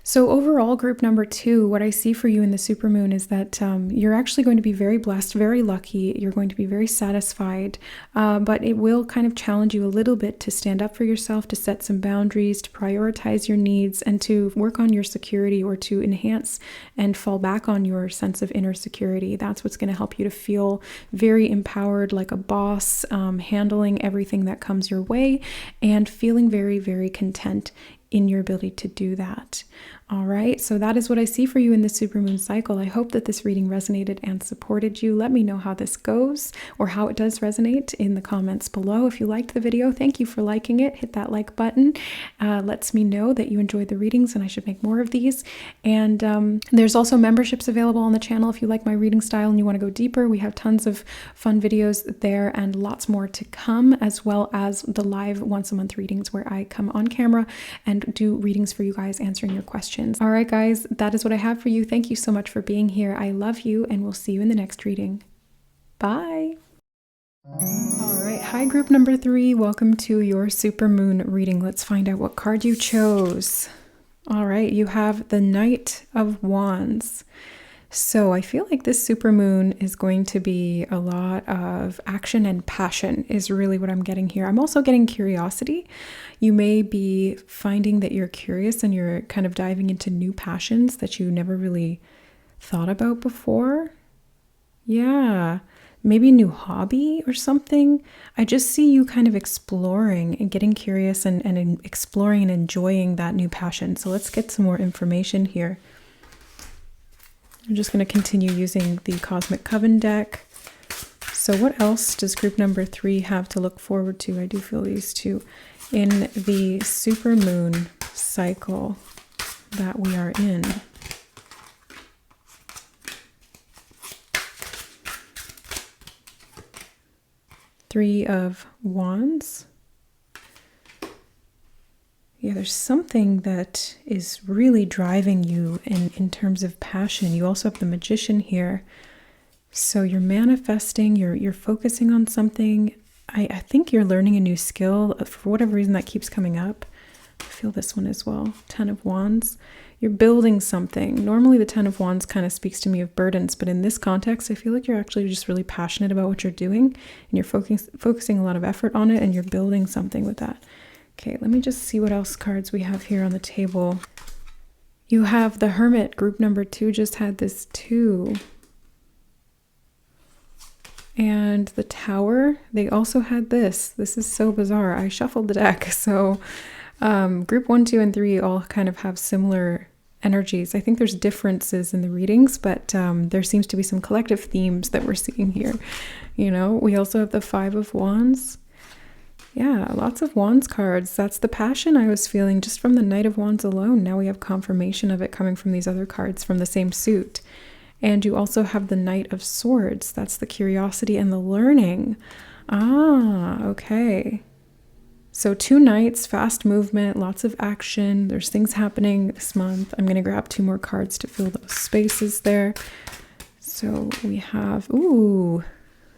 So overall, group number 2, what I see for you in the supermoon is that you're actually going to be very blessed, very lucky. You're going to be very satisfied, but it will kind of challenge you a little bit to stand up for yourself, to set some boundaries, to prioritize your needs, and to work on your security, or to enhance and fall back on your sense of inner security. That's what's going to help you to feel very empowered, like a boss, handling everything that comes your way, and feeling very, very content in your ability to do that. All right, so that is what I see for you in the supermoon cycle. I hope that this reading resonated and supported you. Let me know how this goes, or how it does resonate, in the comments below. If you liked the video, thank you for liking it. Hit that like button. Lets me know that you enjoyed the readings and I should make more of these. And there's also memberships available on the channel if you like my reading style and you want to go deeper. We have tons of fun videos there and lots more to come, as well as the live once a month readings where I come on camera and do readings for you guys, answering your questions. All right, guys, that is what I have for you. Thank you so much for being here. I love you, and we'll see you in the next reading. Bye. All right, hi, group number 3. Welcome to your supermoon reading. Let's find out what card you chose. All right, you have the Knight of Wands. So I feel like this supermoon is going to be a lot of action and passion is really what I'm getting here. I'm also getting curiosity. You may be finding that you're curious and you're kind of diving into new passions that you never really thought about before. Yeah, maybe a new hobby or something. I just see you kind of exploring and getting curious and exploring and enjoying that new passion. So let's get some more information here. I'm just going to continue using the Cosmic Coven deck. So what else does group number 3 have to look forward to? I do feel these two in the supermoon cycle that we are in. Three of Wands. Yeah, there's something that is really driving you in terms of passion. You also have the Magician here. So you're manifesting, you're focusing on something. I think you're learning a new skill. For whatever reason, that keeps coming up. I feel this one as well. 10 of Wands. You're building something. Normally the 10 of Wands kind of speaks to me of burdens, but in this context, I feel like you're actually just really passionate about what you're doing, and you're focusing a lot of effort on it, and you're building something with that. Okay, let me just see what else cards we have here on the table. You have the Hermit. Group number 2 just had this too. And the Tower, they also had this. This is so bizarre. I shuffled the deck. So group 1, 2, and 3 all kind of have similar energies. I think there's differences in the readings, but there seems to be some collective themes that we're seeing here. You know, we also have the 5 of Wands. Yeah, lots of Wands cards. That's the passion I was feeling just from the Knight of Wands alone. Now we have confirmation of it coming from these other cards from the same suit. And you also have the Knight of Swords. That's the curiosity and the learning. Ah, okay. So 2 knights, fast movement, lots of action. There's things happening this month. I'm going to grab 2 more cards to fill those spaces there. So we have, ooh,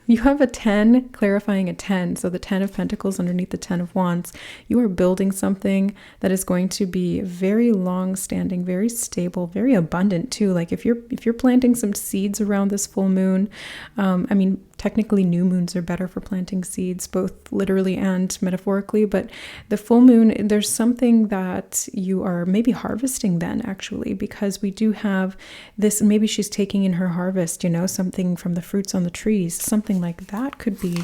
you have a 10, clarifying a 10. So the 10 of Pentacles underneath the 10 of Wands. You are building something that is going to be very long-standing, very stable, very abundant too. Like if you're planting some seeds around this full moon, I mean, technically new moons are better for planting seeds, both literally and metaphorically, but the full moon, there's something that you are maybe harvesting then actually, because we do have this, maybe she's taking in her harvest, you know, something from the fruits on the trees, something like that could be.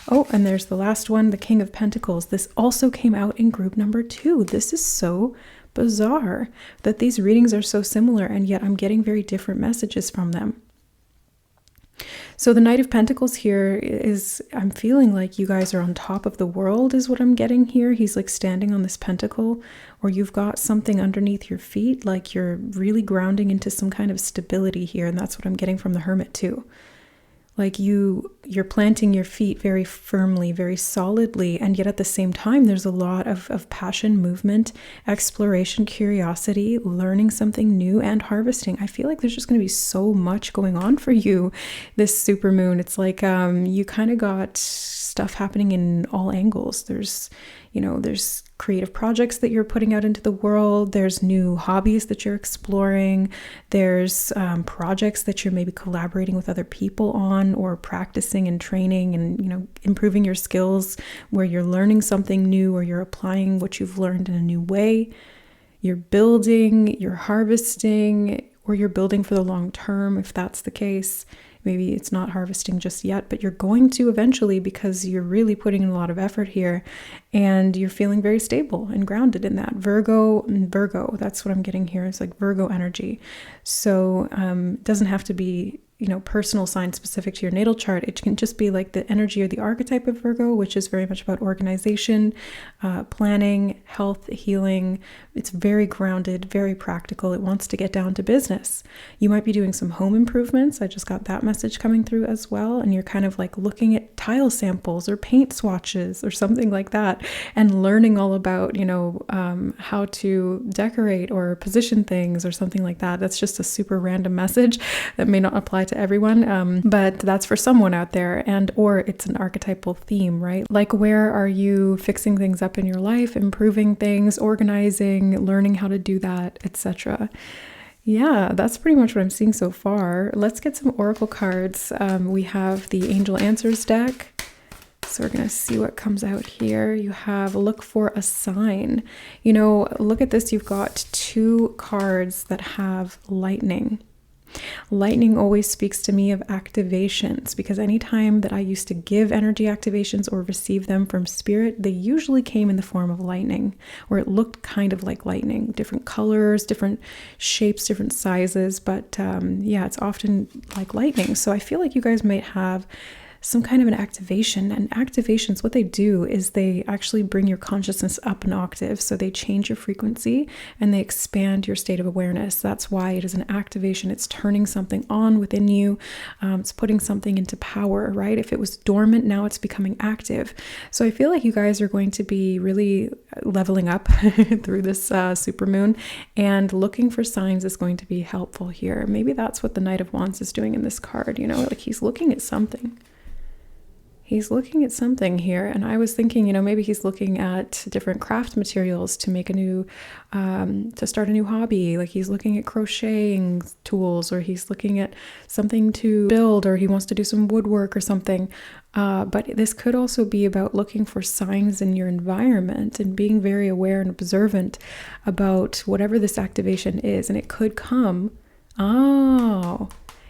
Oh, and there's the last one, the King of Pentacles. This also came out in group number 2. This is so bizarre that these readings are so similar, and yet I'm getting very different messages from them. So the Knight of Pentacles here is, I'm feeling like you guys are on top of the world is what I'm getting here. He's like standing on this pentacle, or you've got something underneath your feet, like you're really grounding into some kind of stability here. And that's what I'm getting from the Hermit too. Like you're planting your feet very firmly, very solidly, and yet at the same time, there's a lot of passion, movement, exploration, curiosity, learning something new, and harvesting. I feel like there's just going to be so much going on for you this supermoon. It's like you kind of got stuff happening in all angles. There's creative projects that you're putting out into the world. There's new hobbies that you're exploring. There's projects that you're maybe collaborating with other people on, or practicing and training and, improving your skills, where you're learning something new, or you're applying what you've learned in a new way. You're building, you're harvesting, or you're building for the long term, if that's the case. Maybe it's not harvesting just yet, but you're going to eventually, because you're really putting in a lot of effort here and you're feeling very stable and grounded in that. Virgo, that's what I'm getting here. It's like Virgo energy. So it doesn't have to be, personal sign specific to your natal chart. It can just be like the energy or the archetype of Virgo, which is very much about organization, planning, health, healing. It's very grounded, very practical. It wants to get down to business. You might be doing some home improvements. I just got that message coming through as well. And you're kind of like looking at tile samples or paint swatches or something like that, and learning all about, how to decorate or position things or something like that. That's just a super random message that may not apply to everyone, but that's for someone out there. Or it's an archetypal theme, right? Like, where are you fixing things up in your life, improving things, organizing, learning how to do that, etc. Yeah, that's pretty much what I'm seeing so far. Let's get some oracle cards. We have the Angel Answers deck. So we're going to see what comes out here. You have look for a sign. Look at this. You've got 2 cards that have lightning. Lightning always speaks to me of activations, because anytime that I used to give energy activations or receive them from spirit, they usually came in the form of lightning, or it looked kind of like lightning, different colors, different shapes, different sizes. But it's often like lightning. So I feel like you guys might have some kind of an activation. And activations, what they do is they actually bring your consciousness up an octave. So they change your frequency and they expand your state of awareness. That's why it is an activation. It's turning something on within you. It's putting something into power, right? If it was dormant, now it's becoming active. So I feel like you guys are going to be really leveling up through this supermoon, and looking for signs is going to be helpful here. Maybe that's what the Knight of Wands is doing in this card. Like he's looking at something. He's looking at something here, and I was thinking, maybe he's looking at different craft materials to make to start a new hobby. Like he's looking at crocheting tools, or he's looking at something to build, or he wants to do some woodwork or something. But this could also be about looking for signs in your environment and being very aware and observant about whatever this activation is. And it could come,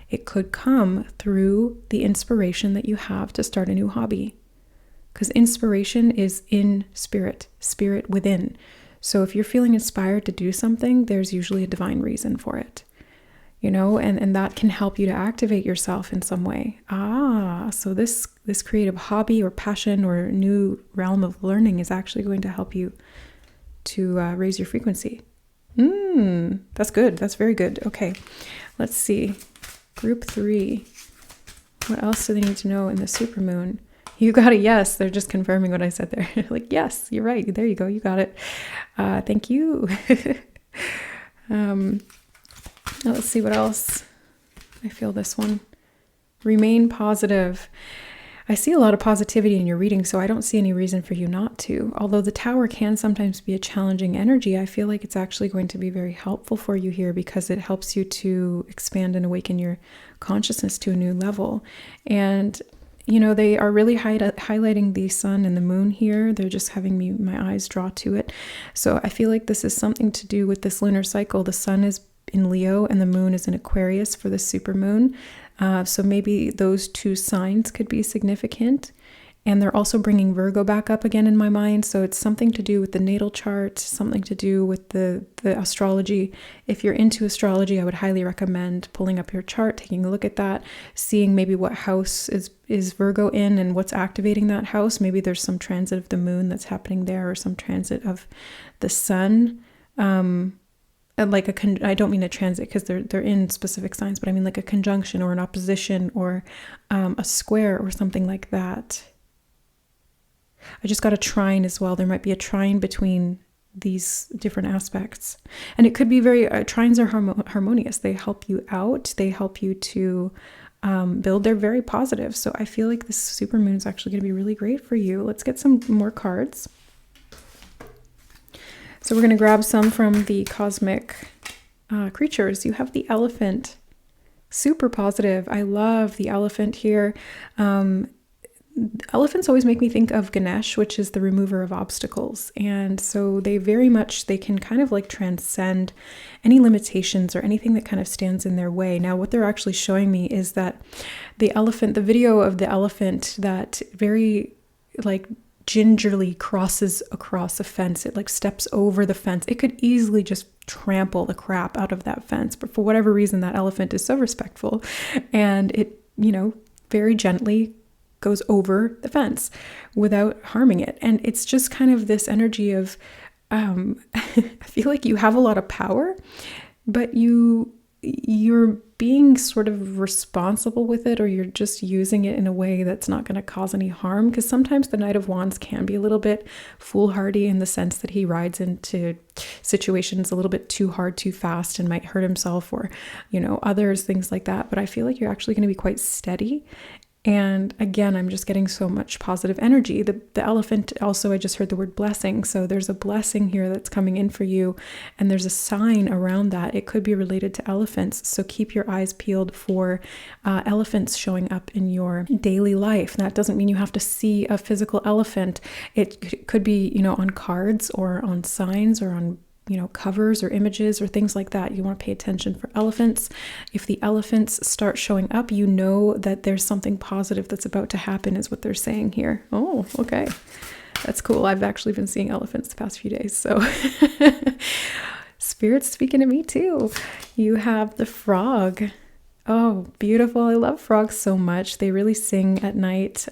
it could come through the inspiration that you have to start a new hobby. Because inspiration is in spirit within. So if you're feeling inspired to do something, there's usually a divine reason for it. And that can help you to activate yourself in some way. So this creative hobby or passion or new realm of learning is actually going to help you to raise your frequency. That's good. That's very good. Okay, let's see. Group 3. What else do they need to know in the supermoon? You got a yes. They're just confirming what I said there. Like, yes, you're right. There you go. You got it. Thank you. Now let's see what else. I feel this one. Remain positive. I see a lot of positivity in your reading, so I don't see any reason for you not to. Although the Tower can sometimes be a challenging energy, I feel like it's actually going to be very helpful for you here, because it helps you to expand and awaken your consciousness to a new level. And they are really highlighting the sun and the moon here. They're just having my eyes draw to it. So I feel like this is something to do with this lunar cycle. The sun is in Leo and the moon is in Aquarius for the supermoon. So maybe those 2 signs could be significant. And they're also bringing Virgo back up again in my mind. So it's something to do with the natal chart, something to do with the astrology. If you're into astrology, I would highly recommend pulling up your chart, taking a look at that, seeing maybe what house is Virgo in and what's activating that house. Maybe there's some transit of the moon that's happening there, or some transit of the sun. I don't mean a transit because they're in specific signs, but I mean like a conjunction or an opposition or a square or something like that. I just got a trine as well. There might be a trine between these different aspects. And it could be trines are harmonious. They help you out. They help you to build, they're very positive. So I feel like this supermoon is actually going to be really great for you. Let's get some more cards. So we're going to grab some from the cosmic creatures. You have the elephant. Super positive. I love the elephant here. Elephants always make me think of Ganesh, which is the remover of obstacles. And so they can kind of like transcend any limitations or anything that kind of stands in their way. Now, what they're actually showing me is that the video of the elephant that very like gingerly crosses across a fence. It like steps over the fence. It could easily just trample the crap out of that fence. But for whatever reason, that elephant is so respectful and it, very gently goes over the fence without harming it. And it's just kind of this energy of, I feel like you have a lot of power, but you're being sort of responsible with it, or you're just using it in a way that's not going to cause any harm. Because sometimes the Knight of Wands can be a little bit foolhardy in the sense that he rides into situations a little bit too hard, too fast, and might hurt himself or, others, things like that. But I feel like you're actually going to be quite steady. And again, I'm just getting so much positive energy. The elephant also, I just heard the word blessing. So there's a blessing here that's coming in for you. And there's a sign around that. It could be related to elephants. So keep your eyes peeled for elephants showing up in your daily life. That doesn't mean you have to see a physical elephant. It could be, on cards or on signs or on covers or images or things like that. You want to pay attention for elephants. If the elephants start showing up, you know that there's something positive that's about to happen, is what they're saying here. Oh, okay. That's cool. I've actually been seeing elephants the past few days. So Spirit's speaking to me too. You have the frog. Oh, beautiful. I love frogs so much. They really sing at night.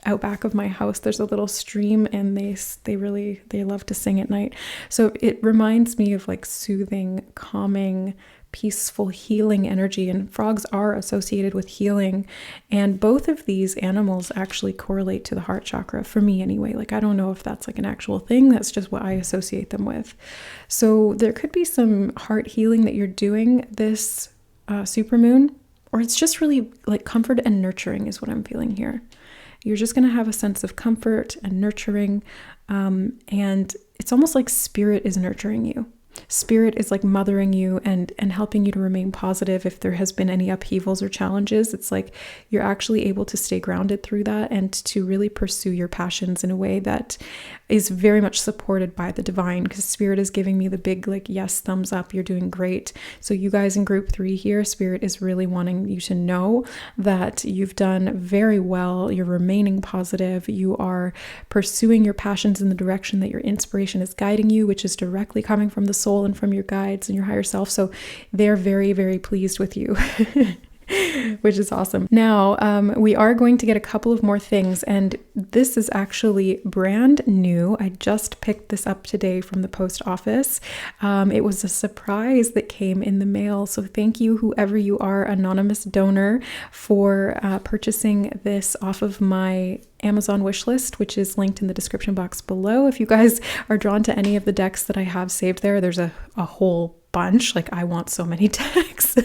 Out back of my house, there's a little stream, and they love to sing at night. So it reminds me of like soothing, calming, peaceful, healing energy. And frogs are associated with healing. And both of these animals actually correlate to the heart chakra, for me anyway. Like, I don't know if that's like an actual thing. That's just what I associate them with. So there could be some heart healing that you're doing this supermoon, or it's just really like comfort and nurturing is what I'm feeling here. You're just going to have a sense of comfort and nurturing. And it's almost like Spirit is nurturing you. Spirit is like mothering you and helping you to remain positive if there has been any upheavals or challenges. It's like you're actually able to stay grounded through that and to really pursue your passions in a way that is very much supported by the divine, because Spirit is giving me the big like yes, thumbs up, you're doing great. So you guys in group 3 here, Spirit is really wanting you to know that you've done very well. You're remaining positive. You are pursuing your passions in the direction that your inspiration is guiding you, which is directly coming from the soul and from your guides and your higher self. So they're very, very pleased with you. Which is awesome. Now, we are going to get a couple of more things, and this is actually brand new. I just picked this up today from the post office. It was a surprise that came in the mail. So thank you, whoever you are, anonymous donor, for purchasing this off of my Amazon wish list, which is linked in the description box below. If you guys are drawn to any of the decks that I have saved there, there's a whole bunch. Like, I want so many decks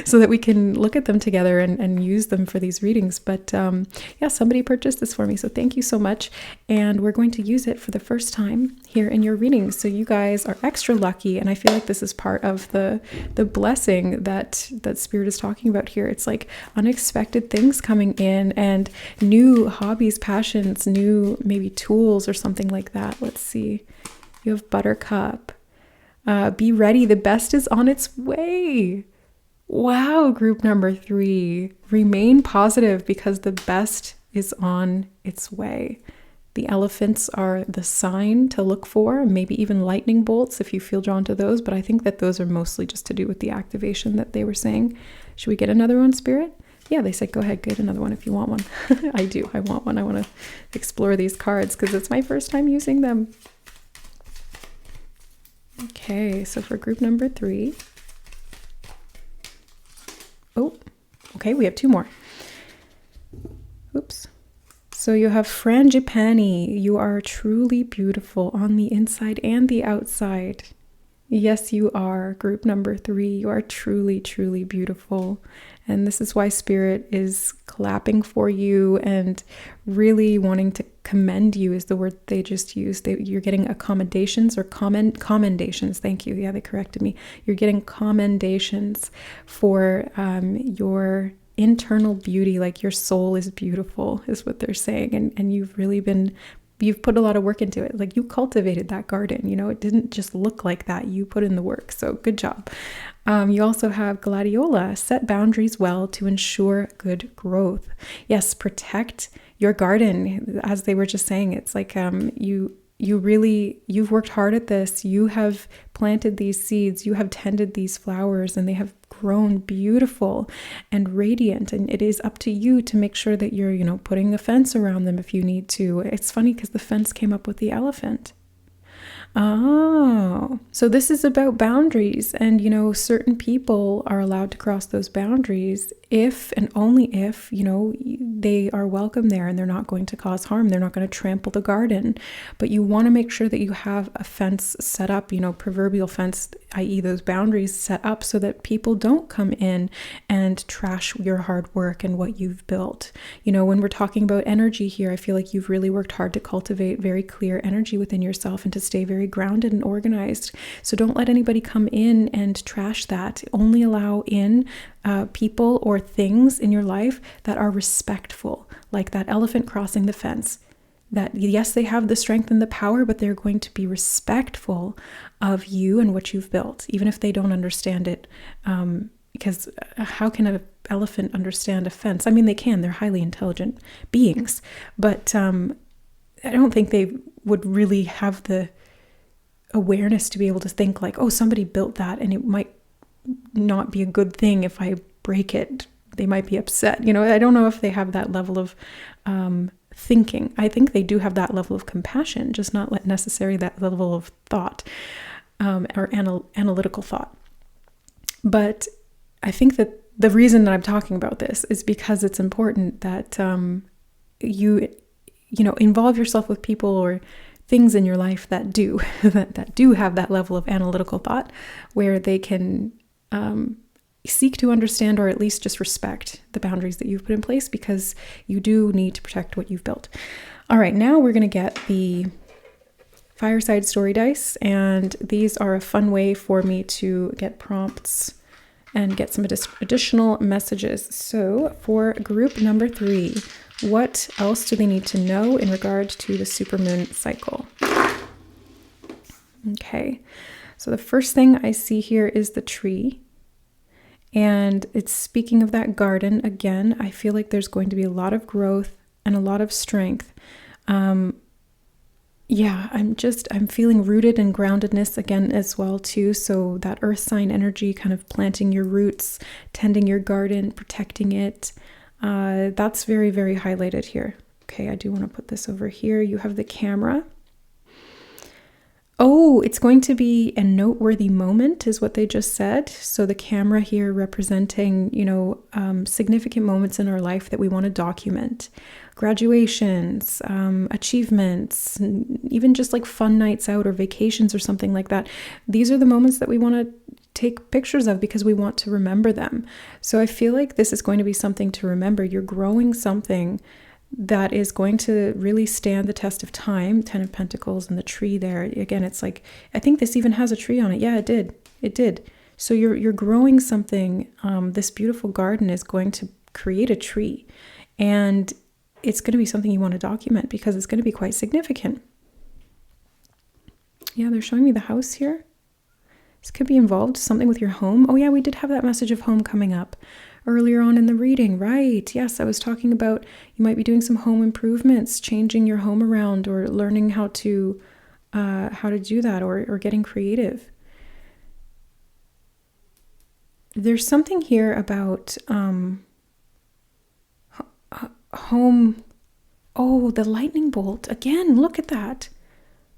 so that we can look at them together and use them for these readings. But yeah, somebody purchased this for me. So thank you so much. And we're going to use it for the first time here in your readings. So you guys are extra lucky. And I feel like this is part of the blessing that Spirit is talking about here. It's like unexpected things coming in and new hobbies, passions, new maybe tools or something like that. Let's see. You have Buttercup. Be ready. The best is on its way. Wow, group number 3. Remain positive because the best is on its way. The elephants are the sign to look for, maybe even lightning bolts if you feel drawn to those. But I think that those are mostly just to do with the activation that they were saying. Should we get another one, Spirit? Yeah, they said, go ahead, get another one if you want one. I do. I want one. I want to explore these cards because it's my first time using them. Okay, so for group number 3. Oh, okay, we have 2 more. Oops. So you have Frangipani. You are truly beautiful on the inside and the outside. Yes, you are. Group number 3, you are truly, truly beautiful. And this is why Spirit is clapping for you and really wanting to commend you is the word they just used. You're getting accommodations or commendations. Thank you. Yeah, they corrected me. You're getting commendations for your internal beauty. Like your soul is beautiful is what they're saying. And you've put a lot of work into it. Like you cultivated that garden, it didn't just look like that. You put in the work. So good job. You also have Gladiola, set boundaries well to ensure good growth. Yes, protect your garden. As they were just saying, it's like you've worked hard at this. You have planted these seeds. You have tended these flowers and they have grown beautiful and radiant. And it is up to you to make sure that you're, putting a fence around them if you need to. It's funny because the fence came up with the elephant. Oh, so this is about boundaries and, certain people are allowed to cross those boundaries if and only if, they are welcome there and they're not going to cause harm. They're not going to trample the garden, but you want to make sure that you have a fence set up, proverbial fence, i.e. those boundaries set up so that people don't come in and trash your hard work and what you've built. When we're talking about energy here, I feel like you've really worked hard to cultivate very clear energy within yourself and to stay very grounded and organized. So don't let anybody come in and trash that. Only allow in people or things in your life that are respectful, like that elephant crossing the fence. That yes, they have the strength and the power, but they're going to be respectful of you and what you've built, even if they don't understand it. Because how can an elephant understand a fence? I mean, they can. They're highly intelligent beings, but I don't think they would really have the awareness to be able to think like, oh, somebody built that and it might not be a good thing if I break it. They might be upset. I don't know if they have that level of thinking. I think they do have that level of compassion, just not necessarily that level of thought or analytical thought. But I think that the reason that I'm talking about this is because it's important that you involve yourself with people or things in your life that do have that level of analytical thought where they can seek to understand or at least just respect the boundaries that you've put in place, because you do need to protect what you've built. All right, now we're going to get the fireside story dice, and these are a fun way for me to get prompts and get some additional messages. So for group number 3, what else do they need to know in regard to the supermoon cycle? Okay, so the first thing I see here is the tree. And it's speaking of that garden again. I feel like there's going to be a lot of growth and a lot of strength. I'm feeling rooted and groundedness again as well too. So that earth sign energy, kind of planting your roots, tending your garden, protecting it. That's very, very highlighted here. Okay, I do want to put this over here. You have the camera. Oh, it's going to be a noteworthy moment is what they just said. So the camera here representing, significant moments in our life that we want to document. Graduations, achievements, even just like fun nights out or vacations or something like that. These are the moments that we want to take pictures of because we want to remember them. So I feel like this is going to be something to remember. You're growing something that is going to really stand the test of time. 10 of Pentacles and the tree there. Again, it's like, I think this even has a tree on it. Yeah, it did. It did. So you're growing something. This beautiful garden is going to create a tree. And it's going to be something you want to document because it's going to be quite significant. Yeah, they're showing me the house here. This could be involved, something with your home. Oh yeah, we did have that message of home coming up earlier on in the reading, right? Yes, I was talking about you might be doing some home improvements, changing your home around or learning how to do that or getting creative. There's something here about home. Oh, the lightning bolt. Again, look at that.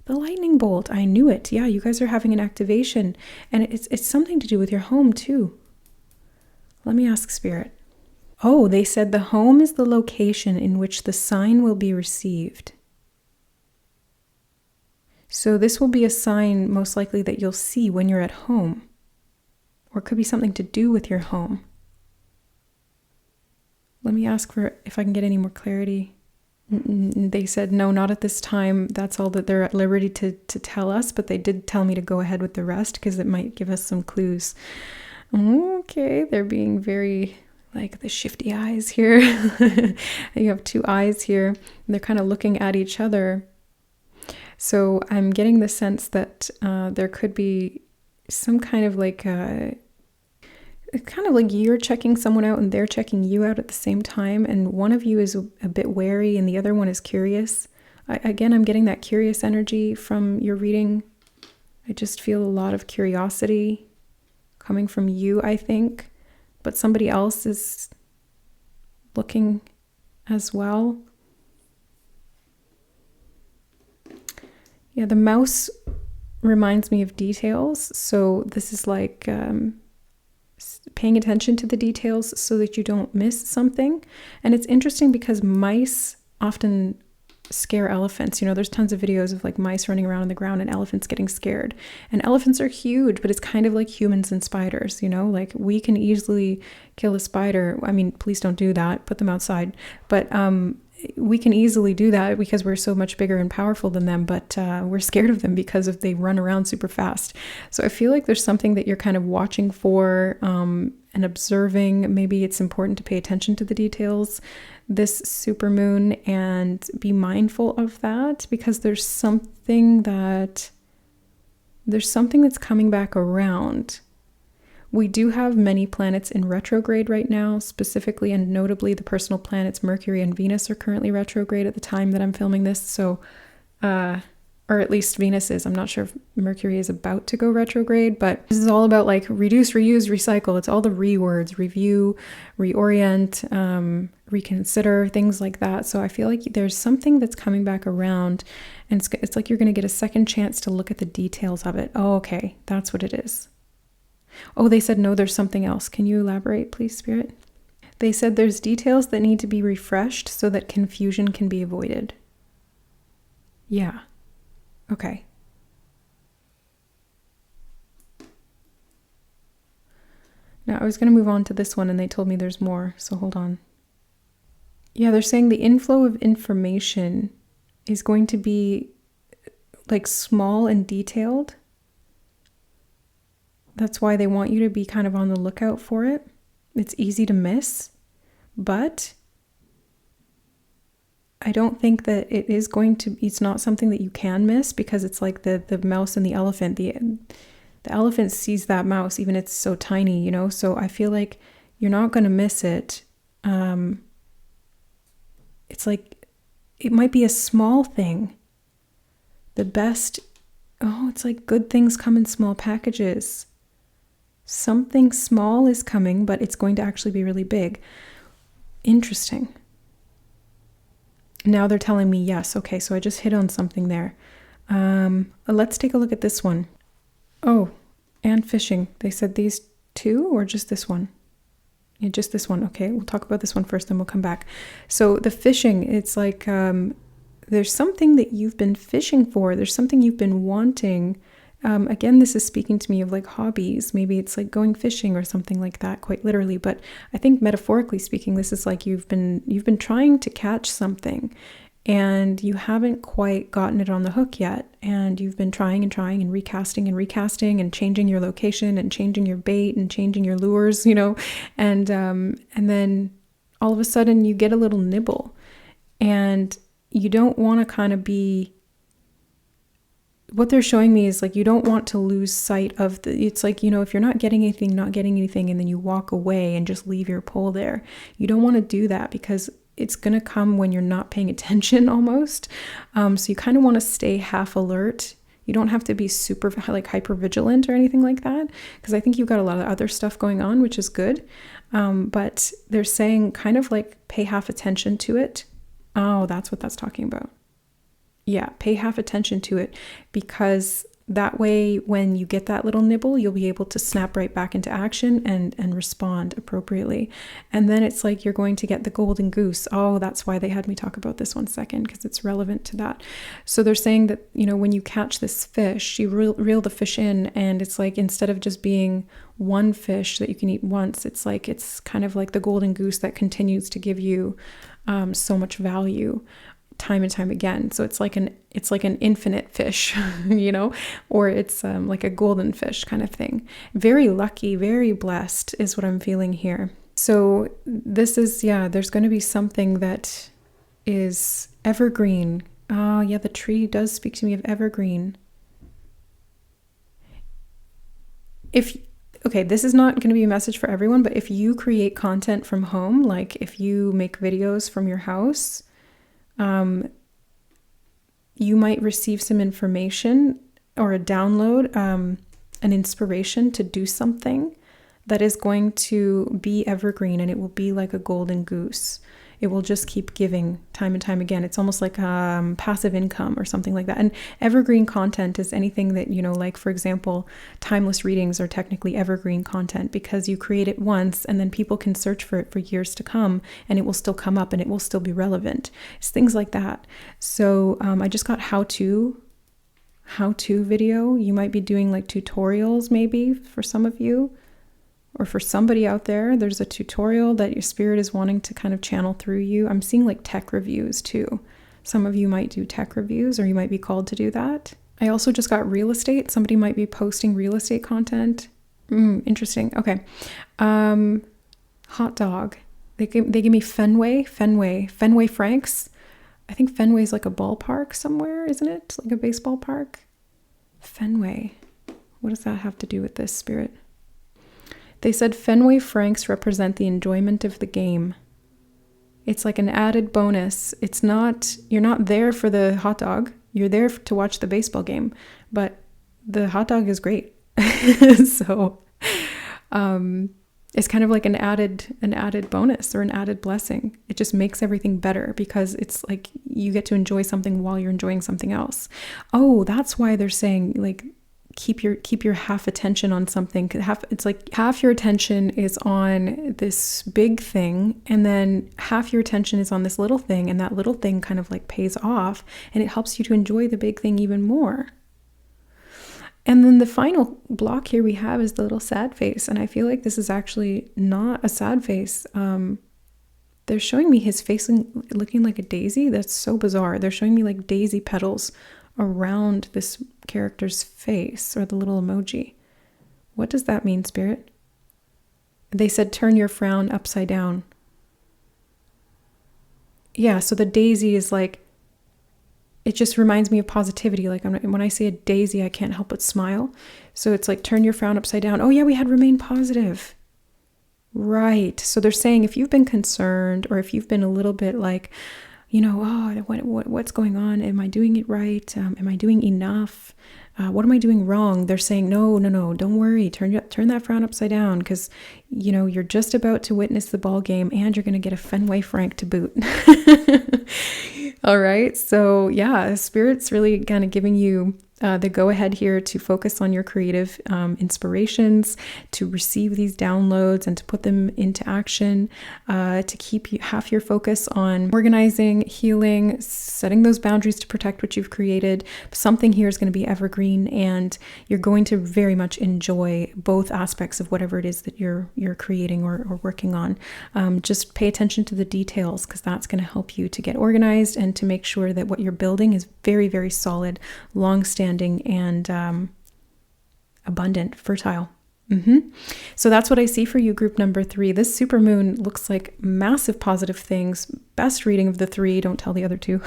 The lightning bolt. I knew it. Yeah, you guys are having an activation. And it's something to do with your home too. Let me ask Spirit. Oh, they said the home is the location in which the sign will be received. So this will be a sign most likely that you'll see when you're at home, or it could be something to do with your home. Let me ask for if I can get any more clarity. They said, no, not at this time. That's all that they're at liberty to tell us, but they did tell me to go ahead with the rest because it might give us some clues. Okay, they're being very, like, the shifty eyes here. You have two eyes here, and they're kind of looking at each other. So I'm getting the sense that there could be some kind of like you're checking someone out and they're checking you out at the same time, and one of you is a bit wary and the other one is curious. Again, I'm getting that curious energy from your reading. I just feel a lot of curiosity coming from you, I think, but somebody else is looking as well. Yeah, the mouse reminds me of details, so this is like paying attention to the details so that you don't miss something. And it's interesting because mice often scare elephants. You know, there's tons of videos of like mice running around on the ground and elephants getting scared. And elephants are huge, but it's kind of like humans and spiders, you know, like we can easily kill a spider. I mean, please don't do that, put them outside. But we can easily do that because we're so much bigger and powerful than them, but we're scared of them because they run around super fast. So I feel like there's something that you're kind of watching for and observing. Maybe it's important to pay attention to the details this supermoon and be mindful of that, because there's something that's coming back around. We do have many planets in retrograde right now, specifically and notably the personal planets Mercury and Venus are currently retrograde at the time that I'm filming this. So, or at least Venus is. I'm not sure if Mercury is about to go retrograde, but this is all about like reduce, reuse, recycle. It's all the words: review, reorient, reconsider, things like that. So I feel like there's something that's coming back around, and it's like you're going to get a second chance to look at the details of it. Oh, okay, that's what it is. Oh, they said, no, there's something else. Can you elaborate, please, Spirit? They said there's details that need to be refreshed so that confusion can be avoided. Yeah. Okay. Now, I was going to move on to this one, and they told me there's more, so hold on. Yeah, they're saying the inflow of information is going to be like small and detailed. That's why they want you to be kind of on the lookout for it. It's easy to miss, but I don't think that it's not something that you can miss, because it's like the mouse and the elephant. The elephant sees that mouse, even it's so tiny, you know? So I feel like you're not going to miss it. It's like, it might be a small thing. It's like good things come in small packages. Something small is coming, but it's going to actually be really big. Interesting. Now they're telling me yes. Okay, so I just hit on something there. Let's take a look at this one. Oh, and fishing. They said these two or just this one? Yeah, just this one. Okay, we'll talk about this one first, then we'll come back. So the fishing, it's like there's something that you've been fishing for. There's something you've been wanting. Again, this is speaking to me of like hobbies. Maybe it's like going fishing or something like that, quite literally. But I think metaphorically speaking, this is like you've been trying to catch something and you haven't quite gotten it on the hook yet. And you've been trying and recasting and changing your location and changing your bait and changing your lures, you know, and then all of a sudden you get a little nibble, and you don't want to kind of be. What they're showing me is like you don't want to lose sight of it's like, you know, if you're not getting anything, and then you walk away and just leave your pole there. You don't want to do that, because it's going to come when you're not paying attention almost. So you kind of want to stay half alert. You don't have to be super like hyper vigilant or anything like that, because I think you've got a lot of other stuff going on, which is good. But they're saying kind of like pay half attention to it. Oh, that's what that's talking about. Yeah, pay half attention to it, because that way, when you get that little nibble, you'll be able to snap right back into action and respond appropriately. And then it's like you're going to get the golden goose. Oh, that's why they had me talk about this 1 second, because it's relevant to that. So they're saying that, when you catch this fish, you reel the fish in, and it's like, instead of just being one fish that you can eat once, it's kind of like the golden goose that continues to give you so much value time and time again. So it's like an infinite fish, or it's like a golden fish kind of thing. Very lucky, very blessed is what I'm feeling here. So this is, there's going to be something that is evergreen. Oh yeah, the tree does speak to me of evergreen. Okay, this is not going to be a message for everyone, but if you create content from home, like if you make videos from your house, you might receive some information or a download, an inspiration to do something that is going to be evergreen, and it will be like a golden goose. It will just keep giving time and time again. It's almost like passive income or something like that. And evergreen content is anything that, like, for example, timeless readings are technically evergreen content, because you create it once and then people can search for it for years to come, and it will still come up and it will still be relevant. It's things like that. So I just got how-to video. You might be doing like tutorials maybe for some of you. Or for somebody out there, there's a tutorial that your spirit is wanting to kind of channel through you. I'm seeing like tech reviews too. Some of you might do tech reviews, or you might be called to do that. I also just got real estate. Somebody might be posting real estate content. Interesting. Okay. Hot dog. They give me Fenway Franks. I think Fenway is like a ballpark somewhere, isn't it? Like a baseball park. Fenway. What does that have to do with this, spirit? They said Fenway Franks represent the enjoyment of the game. It's like an added bonus. You're not there for the hot dog. You're there to watch the baseball game, but the hot dog is great. So it's kind of like an added bonus or an added blessing. It just makes everything better, because it's like you get to enjoy something while you're enjoying something else. Oh, that's why they're saying like, keep your half attention on something. It's like half your attention is on this big thing, and then half your attention is on this little thing, and that little thing kind of like pays off, and it helps you to enjoy the big thing even more. And then the final block here we have is the little sad face, and I feel like this is actually not a sad face. They're showing me his face looking like a daisy. That's so bizarre. They're showing me like daisy petals around this character's face, or the little emoji. What does that mean, spirit? They said turn your frown upside down. Yeah, so the daisy is like, it just reminds me of positivity. Like when I see a daisy, I can't help but smile. So it's like turn your frown upside down. Oh yeah, we had remain positive. Right. So they're saying if you've been concerned, or if you've been a little bit like, what's going on? Am I doing it right? Am I doing enough? What am I doing wrong? They're saying, no, don't worry. Turn that frown upside down, because, you're just about to witness the ball game, and you're going to get a Fenway Frank to boot. All right. So yeah, Spirit's really kind of giving you the go-ahead here to focus on your creative inspirations, to receive these downloads and to put them into action, to keep half your focus on organizing, healing, setting those boundaries to protect what you've created. Something here is going to be evergreen, and you're going to very much enjoy both aspects of whatever it is that you're creating or working on. Just pay attention to the details, because that's going to help you to get organized and to make sure that what you're building is very, very solid, long-standing, and abundant, fertile. So that's what I see for you, group number 3. This supermoon looks like massive positive things. Best reading of the 3. Don't tell the other 2.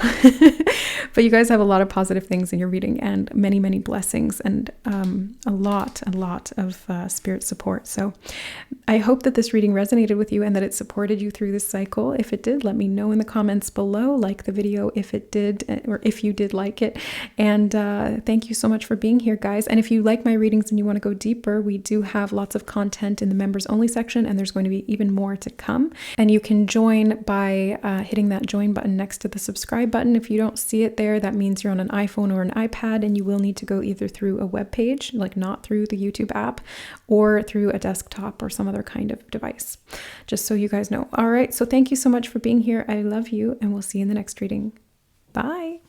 But you guys have a lot of positive things in your reading, and many, many blessings, and a lot of spirit support. So I hope that this reading resonated with you, and that it supported you through this cycle. If it did, let me know in the comments below. Like the video if it did, or if you did like it. And thank you so much for being here, guys. And if you like my readings and you want to go deeper, we do have lots of content in the members only section, and there's going to be even more to come. And you can join by hitting that join button next to the subscribe button. If you don't see it there, that means you're on an iPhone or an iPad, and you will need to go either through a web page, like not through the YouTube app, or through a desktop or some other kind of device, just so you guys know. All right, so thank you so much for being here. I love you, and we'll see you in the next reading. Bye.